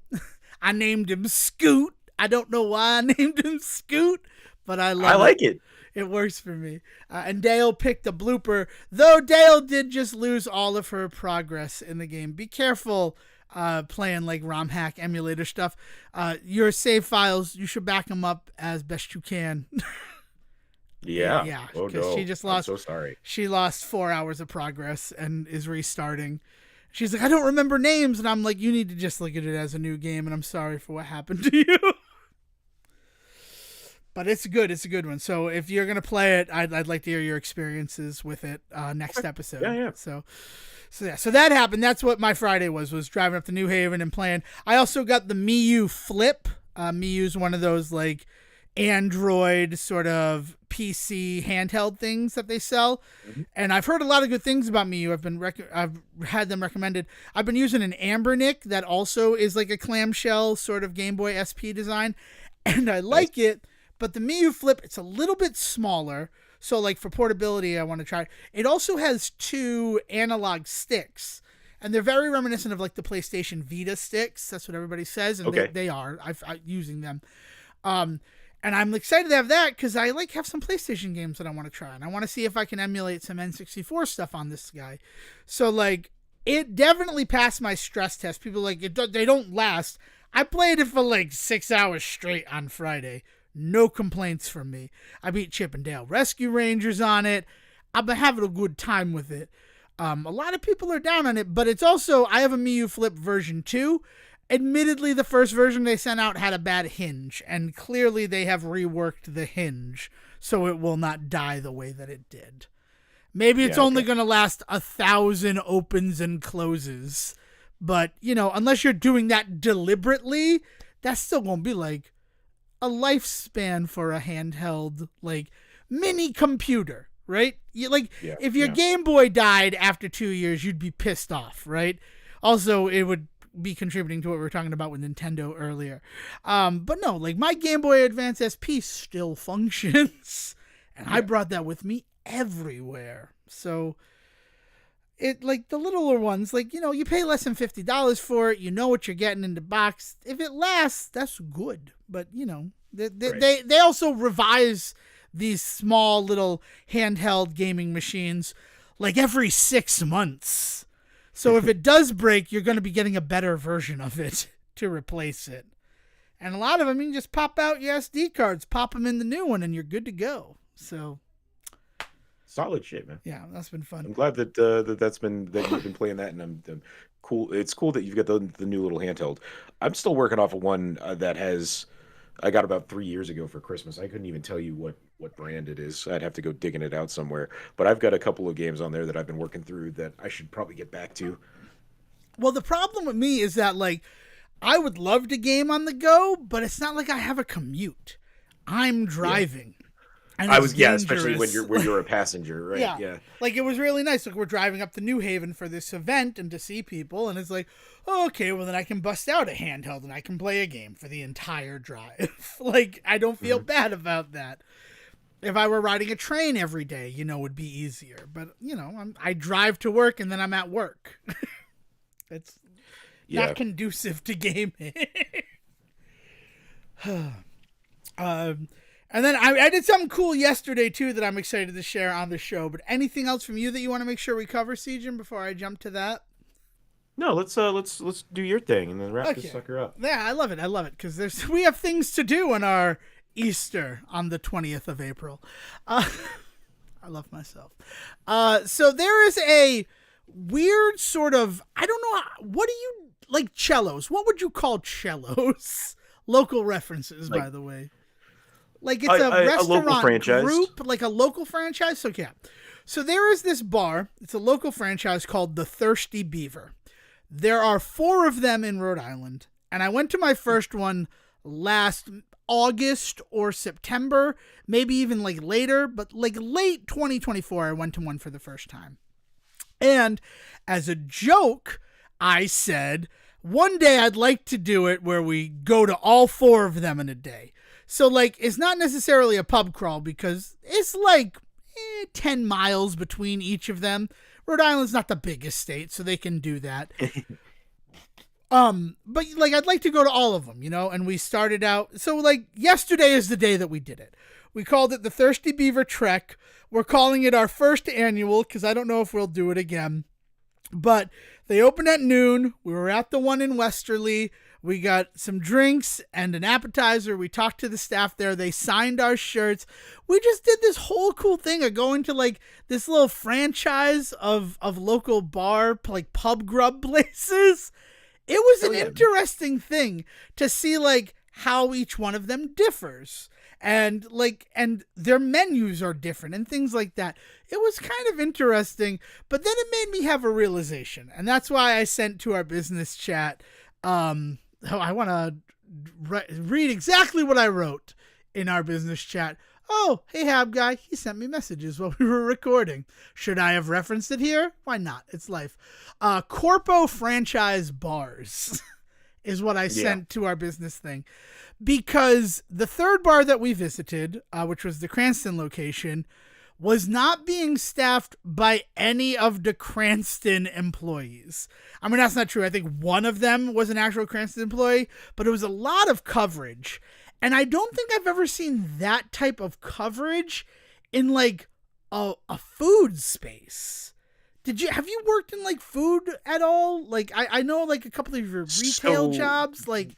I named him Scoot. I don't know why I named him Scoot, but I
like it.
It works for me. And Dale picked a Blooper, though Dale did just lose all of her progress in the game. Be careful playing like ROM hack emulator stuff. Your save files, you should back them up as best you can.
Yeah.
Yeah,
Oh
because
no.
she just lost.
I'm so sorry.
She lost 4 hours of progress and is restarting. She's like, I don't remember names, and I'm like, you need to just look at it as a new game, and I'm sorry for what happened to you. But it's good. It's a good one. So if you're gonna play it, I'd like to hear your experiences with it next episode.
Yeah.
So that happened. That's what my Friday was driving up to New Haven and playing. I also got the Miu Flip. Miu's one of those like Android sort of PC handheld things that they sell, and I've heard a lot of good things about Miu. I've had them recommended. I've been using an Ambernick that also is like a clamshell sort of Game Boy SP design, and I like it. But the Miu Flip, it's a little bit smaller. So like for portability, I want to try it. It also has 2 analog sticks. And they're very reminiscent of like the PlayStation Vita sticks. That's what everybody says. And
Okay.
they are. I'm using them. And I'm excited to have that because I like have some PlayStation games that I want to try. And I want to see if I can emulate some N64 stuff on this guy. So like it definitely passed my stress test. People like they don't last. I played it for like 6 hours straight on Friday. No complaints from me. I beat Chip and Dale Rescue Rangers on it. I've been having a good time with it. A lot of people are down on it, but it's also, I have a Miu Flip version 2. Admittedly, the first version they sent out had a bad hinge, and clearly they have reworked the hinge so it will not die the way that it did. Maybe it's only going to last 1,000 opens and closes. But, unless you're doing that deliberately, that's still going to be like a lifespan for a handheld, like, mini computer, right? If your Game Boy died after 2 years, you'd be pissed off, right? Also, it would be contributing to what we were talking about with Nintendo earlier. But no, like, my Game Boy Advance SP still functions, and I brought that with me everywhere. So it, like, the littler ones, like, you pay less than $50 for it, you know what you're getting in the box. If it lasts, that's good. But, they also revise these small little handheld gaming machines like every 6 months. So if it does break, you're going to be getting a better version of it to replace it. And a lot of them, you can just pop out your SD cards, pop them in the new one, and you're good to go. So
solid shit, man.
Yeah, that's been fun.
I'm glad that that you've been playing that, and I'm cool. It's cool that you've got the new little handheld. I'm still working off of one that I got about 3 years ago for Christmas. I couldn't even tell you what brand it is. I'd have to go digging it out somewhere. But I've got a couple of games on there that I've been working through that I should probably get back to.
Well, the problem with me is that, like, I would love to game on the go, but it's not like I have a commute. I'm driving.
Yeah. I was especially when you're a passenger, right? Yeah.
Like, it was really nice. Like, we're driving up to New Haven for this event and to see people, and it's like, oh, okay, well then I can bust out a handheld and I can play a game for the entire drive. Like, I don't feel bad about that. If I were riding a train every day, it would be easier. But I drive to work and then I'm at work. It's not conducive to gaming. And then I did something cool yesterday, too, that I'm excited to share on the show. But anything else from you that you want to make sure we cover, Sejohn, before I jump to that?
No, let's do your thing and then wrap this sucker up.
Yeah, I love it, because we have things to do on our Easter on the 20th of April. I love myself. So there is a weird sort of, I don't know, what do you, like cellos? What would you call cellos? Local references, by the way. Like, it's a restaurant
local franchise
group, like a local franchise. So, yeah. So there is this bar. It's a local franchise called the Thirsty Beaver. There are 4 of them in Rhode Island. And I went to my first one last August or September, maybe even like later, but like late 2024, I went to one for the first time. And as a joke, I said, one day I'd like to do it where we go to all 4 of them in a day. So, like, it's not necessarily a pub crawl because it's like 10 miles between each of them. Rhode Island's not the biggest state, so they can do that. But, like, I'd like to go to all of them, and we started out. So, like, yesterday is the day that we did it. We called it the Thirsty Beaver Trek. We're calling it our first annual because I don't know if we'll do it again. But they opened at noon. We were at the one in Westerly. We got some drinks and an appetizer. We talked to the staff there. They signed our shirts. We just did this whole cool thing of going to like this little franchise of local bar, like pub grub places. It was an interesting thing to see like how each one of them differs. And their menus are different and things like that. It was kind of interesting, but then it made me have a realization. And that's why I sent to our business chat, I want to read exactly what I wrote in our business chat. Oh, hey, Hab guy, he sent me messages while we were recording. Should I have referenced it here? Why not? It's life. Corpo franchise bars is what I sent to our business thing. Because the third bar that we visited, which was the Cranston location, was not being staffed by any of the Cranston employees. I mean, that's not true. I think one of them was an actual Cranston employee, but it was a lot of coverage. And I don't think I've ever seen that type of coverage in like a food space. Have you worked in like food at all? Like I know like a couple of your retail jobs, like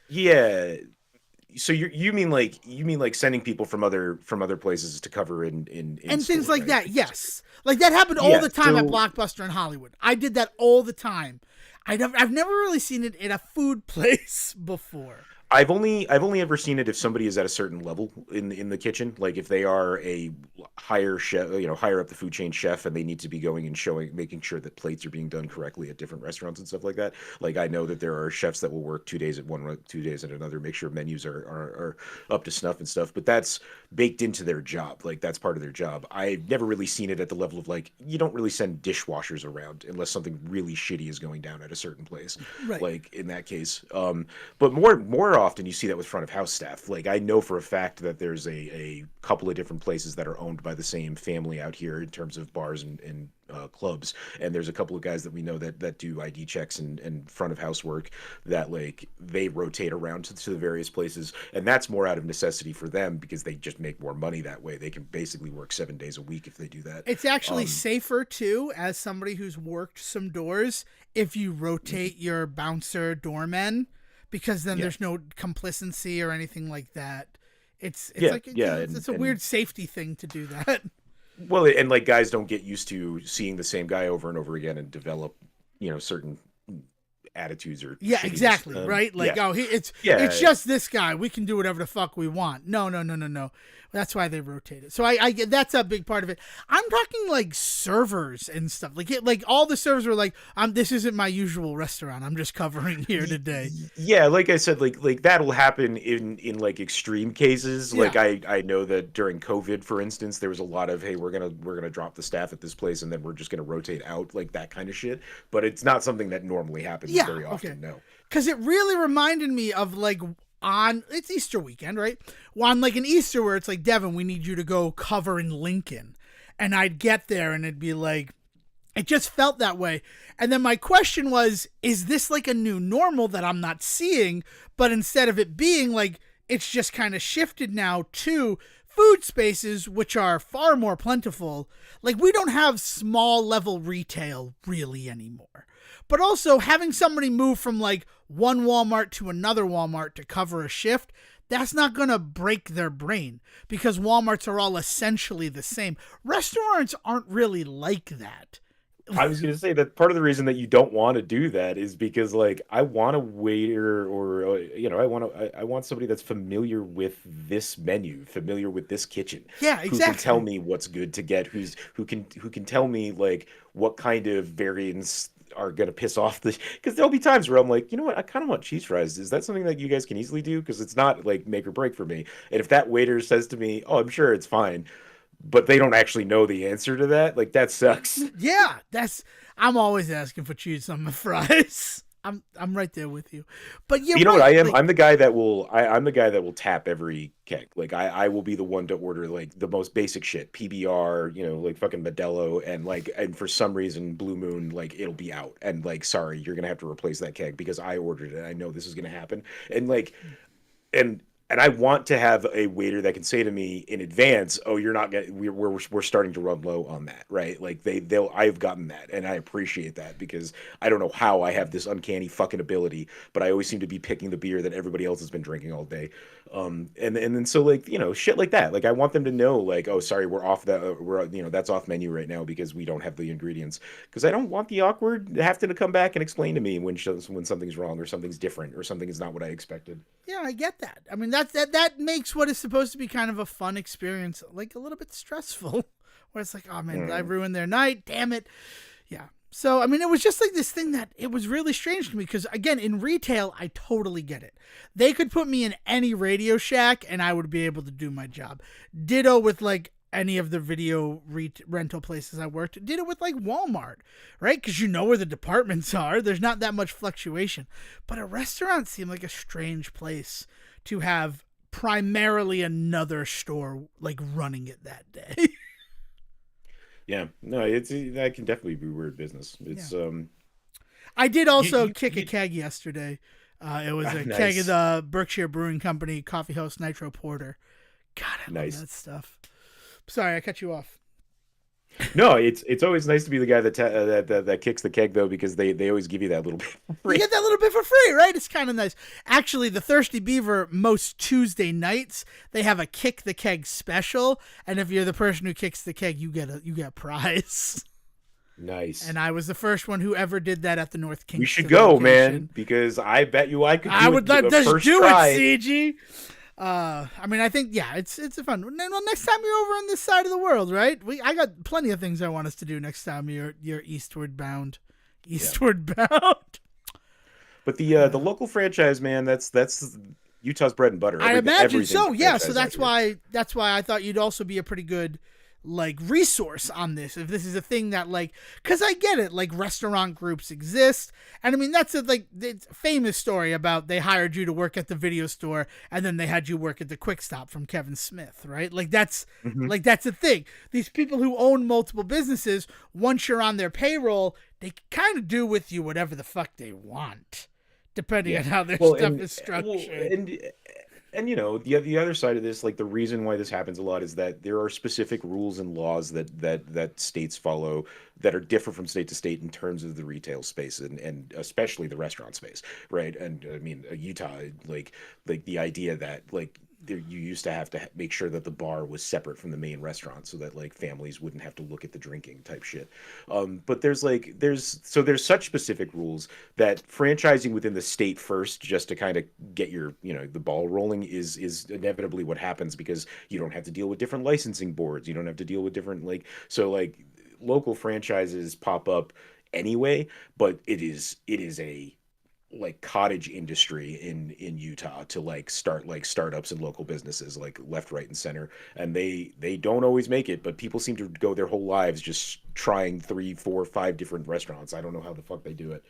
So you mean like sending people from other places to cover in
and
store,
things like
right?
that? Yes, like that happened all the time at Blockbuster in Hollywood. I did that all the time. I've never really seen it in a food place before.
I've only ever seen it if somebody is at a certain level in the kitchen, like if they are a higher chef, higher up the food chain chef, and they need to be going and making sure that plates are being done correctly at different restaurants and stuff like that. Like I know that there are chefs that will work 2 days at one, 2 days at another, make sure menus are up to snuff and stuff. But that's baked into their job, like that's part of their job. I've never really seen it at the level of like you don't really send dishwashers around unless something really shitty is going down at a certain place,
right.
Like in that case. But more often you see that with front of house staff. Like I know for a fact that there's a couple of different places that are owned by by the same family out here in terms of bars and clubs. And there's a couple of guys that we know that do ID checks and front of house work that like they rotate around to the various places, and that's more out of necessity for them because they just make more money that way. They can basically work 7 days a week if they do that.
It's actually safer too, as somebody who's worked some doors, if you rotate your bouncer doormen, because then there's no complacency or anything like that. It's a weird safety thing to do that.
Well, and like guys don't get used to seeing the same guy over and over again and develop, certain attitudes or
exactly, right? Like, it's just this guy. We can do whatever the fuck we want. No. That's why they rotate it. So I get that's a big part of it. I'm talking like servers and stuff. Like all the servers were like, this isn't my usual restaurant. I'm just covering here today.
Yeah, like I said, like that'll happen in like extreme cases.
Yeah.
Like I know that during COVID, for instance, there was a lot of, hey, we're gonna drop the staff at this place and then we're just gonna rotate out, like that kind of shit. But it's not something that normally happens very often. Okay. No,
because it really reminded me of like. It's Easter weekend, right? On like an Easter where it's like, Devon, we need you to go cover in Lincoln. And I'd get there and it'd be like, it just felt that way. And then my question was, is this like a new normal that I'm not seeing? But instead of it being like, it's just kind of shifted now to food spaces, which are far more plentiful. Like we don't have small level retail really anymore. But also having somebody move from like one Walmart to another Walmart to cover a shift, that's not going to break their brain because Walmarts are all essentially the same. Restaurants aren't really like that.
I was going to say that part of the reason that you don't want to do that is because like I want a waiter or I want somebody that's familiar with this menu, familiar with this kitchen.
Yeah, exactly.
Who can tell me what's good to get, who can tell me like what kind of variants are gonna piss off because there'll be times where I'm like, you know what, I kind of want cheese fries. Is that something that you guys can easily do? Because it's not like make or break for me. And if that waiter says to me, oh, I'm sure it's fine, but they don't actually know the answer to that, like that sucks.
Yeah, I'm always asking for cheese on my fries. I'm right there with you. But
you know what I am? Like, I'm the guy that will tap every keg. Like I will be the one to order like the most basic shit, PBR, like fucking Modelo, and for some reason Blue Moon, like it'll be out, and like sorry, you're gonna have to replace that keg because I ordered it. I know this is gonna happen, and like and I want to have a waiter that can say to me in advance, "Oh, you're not getting. We're starting to run low on that, right?" Like I've gotten that, and I appreciate that because I don't know how I have this uncanny fucking ability, but I always seem to be picking the beer that everybody else has been drinking all day, and then so like shit like that. Like I want them to know, like, "Oh, sorry, we're off that. That's off menu right now because we don't have the ingredients." Because I don't want the awkward having to come back and explain to me when something's wrong or something's different or something is not what I expected.
Yeah, I get that. I mean, that makes what is supposed to be kind of a fun experience like a little bit stressful, where it's like, oh man, I ruined their night, damn it. Yeah. So I mean, it was just like this thing that it was really strange to me because again, in retail, I totally get it. They could put me in any Radio Shack and I would be able to do my job. Ditto with like any of the video rental places I worked. Did it with like Walmart, right? Because you know where the departments are. There's not that much fluctuation. But a restaurant seemed like a strange place to have primarily another store like running it that day.
Yeah, no, that can definitely be weird business. It's
I did also kick a keg yesterday. It was a keg of the Berkshire Brewing Company Coffee House Nitro Porter. God, I love that stuff. Sorry, I cut you off.
No, it's always nice to be the guy that kicks the keg though, because they always give you that little bit for free.
You get that little bit for free, right? It's kind of nice. Actually, the Thirsty Beaver, most Tuesday nights, they have a kick the keg special, and if you're the person who kicks the keg, you get a prize.
Nice.
And I was the first one who ever did that at the North Kingston.
You should go, man, because I bet you I could. I would
like to do
try.
It, CG. I mean, I think it's a fun. Well, next time you're over on this side of the world, right? I got plenty of things I want us to do next time you're eastward bound. Bound.
But the local franchise, man, that's Utah's bread and butter.
I imagine so. Yeah, so that's why I thought you'd also be a pretty good like resource on this, if this is a thing that like, because I get it, like restaurant groups exist, and I mean that's a like it's a famous story about they hired you to work at the video store and then they had you work at the Quick Stop from Kevin Smith, right? Like that's a thing. These people who own multiple businesses, once you're on their payroll, they kind of do with you whatever the fuck they want, depending on how their stuff is structured.
And you know, the other side of this, like the reason why this happens a lot is that there are specific rules and laws that states follow that are different from state to state in terms of the retail space and especially the restaurant space, right? And I mean, Utah, like the idea that like there, you used to have to make sure that the bar was separate from the main restaurant so that like families wouldn't have to look at the drinking type shit. But there's such specific rules that franchising within the state first, just to kind of get your, you know, the ball rolling, is inevitably what happens, because you don't have to deal with different licensing boards, you don't have to deal with different like local franchises pop up anyway. But it is a like cottage industry in Utah to like start like startups and local businesses like left, right, and center. And they don't always make it, but people seem to go their whole lives just trying 3, 4, 5 different restaurants. I don't know how the fuck they do it.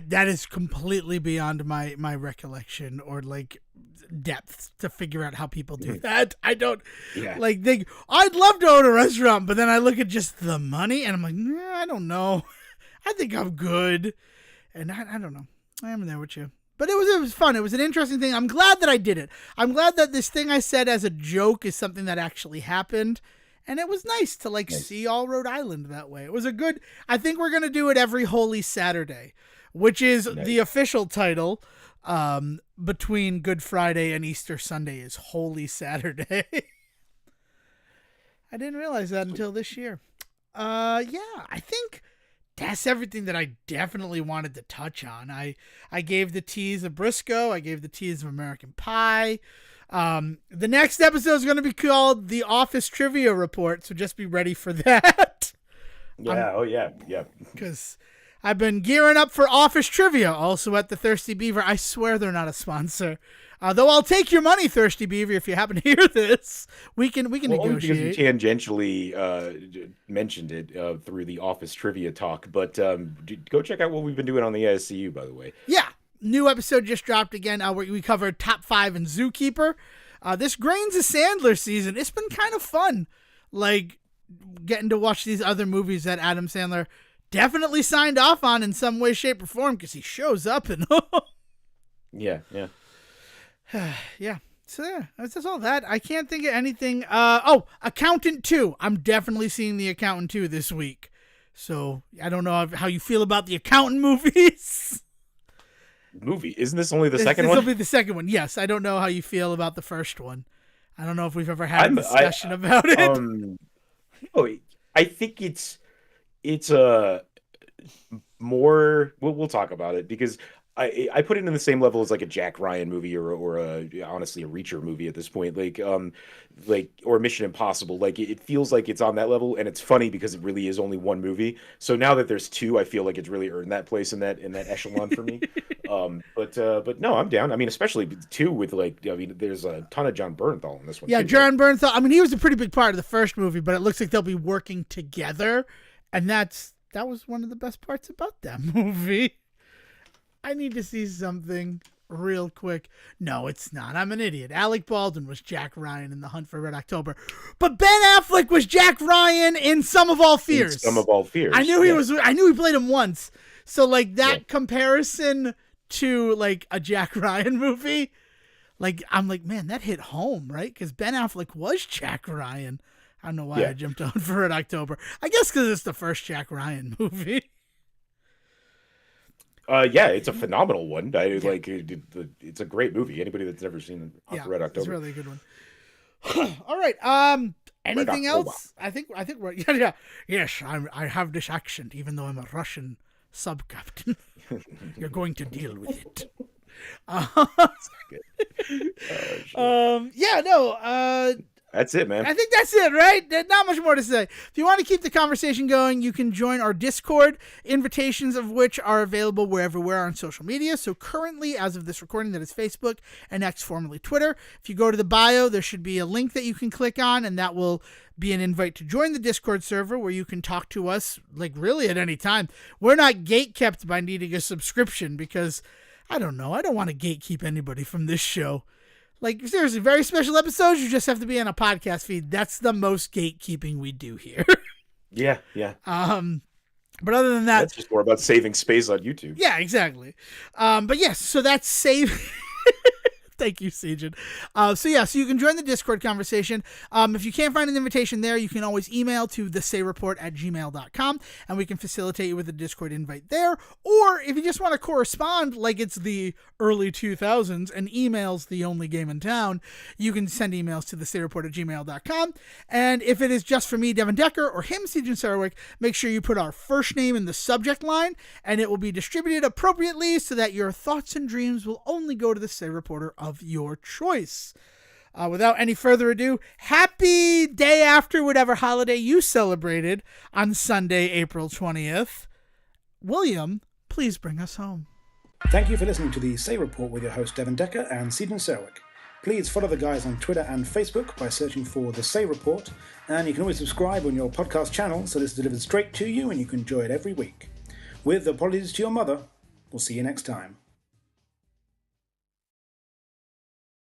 That is completely beyond my recollection or like depth to figure out how people do that. I don't like think I'd love to own a restaurant, but then I look at just the money and I'm like, nah, I don't know. I think I'm good. And I don't know. I am there with you. But it was fun. It was an interesting thing. I'm glad that I did it. I'm glad that this thing I said as a joke is something that actually happened. And it was nice to like see all Rhode Island that way. It was a good, I think we're going to do it every Holy Saturday, which is the official title between Good Friday and Easter Sunday is Holy Saturday. I didn't realize that until this year. I think that's everything that I definitely wanted to touch on. I gave the tease of Briscoe. I gave the tease of American Pie. The next episode is going to be called The Office Trivia Report, so just be ready for that.
Yeah,
Because I've been gearing up for Office Trivia, also at the Thirsty Beaver. I swear they're not a sponsor. Though I'll take your money, Thirsty Beaver, if you happen to hear this. We can negotiate.
Only because we tangentially mentioned it through the Office Trivia talk. But go check out what we've been doing on the ASCU, by the way.
Yeah. New episode just dropped again. We covered Top 5 and Zookeeper. This Grains of Sandler season, it's been kind of fun. Like, getting to watch these other movies that Adam Sandler definitely signed off on in some way, shape, or form, because he shows up in them.
Yeah.
Yeah. So yeah, that's just all that. I can't think of anything. Accountant 2. I'm definitely seeing The Accountant 2 this week. So I don't know how you feel about the Accountant movies.
Isn't this only the second one?
This will be the second one. Yes. I don't know how you feel about the first one. I don't know if we've ever had a discussion about it.
I think it's a more. We'll talk about it, because I put it in the same level as like a Jack Ryan movie or honestly a Reacher movie at this point, or Mission Impossible. Like it feels like it's on that level, and it's funny because it really is only one movie. So now that there's 2, I feel like it's really earned that place in that echelon for me. But no, I'm down. I mean, especially 2 with there's a ton of John Bernthal in this one.
Yeah,
too,
John Bernthal. I mean, he was a pretty big part of the first movie, but it looks like they'll be working together, and that was one of the best parts about that movie. I need to see something real quick. No, it's not. I'm an idiot. Alec Baldwin was Jack Ryan in The Hunt for Red October. But Ben Affleck was Jack Ryan in Sum of All Fears.
Sum of All Fears.
I knew he played him once. So like that comparison to like a Jack Ryan movie, like I'm like, man, that hit home, right? Because Ben Affleck was Jack Ryan. I don't know why I jumped on for Red October. I guess because it's the first Jack Ryan movie.
It's a phenomenal one. It's a great movie. Anybody that's never seen Red October,
it's a really good one. All right. Anything else? I think we're Yes, I have this accent, even though I'm a Russian sub captain. You're going to deal with it.
That's it, man.
I think that's it, right? Not much more to say. If you want to keep the conversation going, you can join our Discord, invitations of which are available wherever we're on social media. So currently, as of this recording, that is Facebook and X, formerly Twitter. If you go to the bio, there should be a link that you can click on, and that will be an invite to join the Discord server where you can talk to us, like, really at any time. We're not gatekept by needing a subscription because, I don't know, I don't want to gatekeep anybody from this show. Like, seriously, very special episodes, you just have to be on a podcast feed. That's the most gatekeeping we do here.
Yeah.
But other than that...
That's just more about saving space on YouTube.
Yeah, exactly. But yes, so that's save... Thank you, Sejohn. So you can join the Discord conversation. If you can't find an invitation there, you can always email to thesayreport@gmail.com, and we can facilitate you with a Discord invite there. Or if you just want to correspond like it's the early 2000s and email's the only game in town, you can send emails to thesayreport@gmail.com. And if it is just for me, Devon Decker, or him, Sejohn Sarwick, make sure you put our first name in the subject line, and it will be distributed appropriately so that your thoughts and dreams will only go to the Say Reporter of your choice. Without any further ado, happy day after whatever holiday you celebrated on Sunday, April 20th. William, please bring us home.
Thank you for listening to the Say Report with your host Devon Decker and Sejohn Sarwick. Please follow the guys on Twitter and Facebook by searching for The Say Report, and you can always subscribe on your podcast channel so this is delivered straight to you and you can enjoy it every week. With apologies to your mother, we'll see you next time.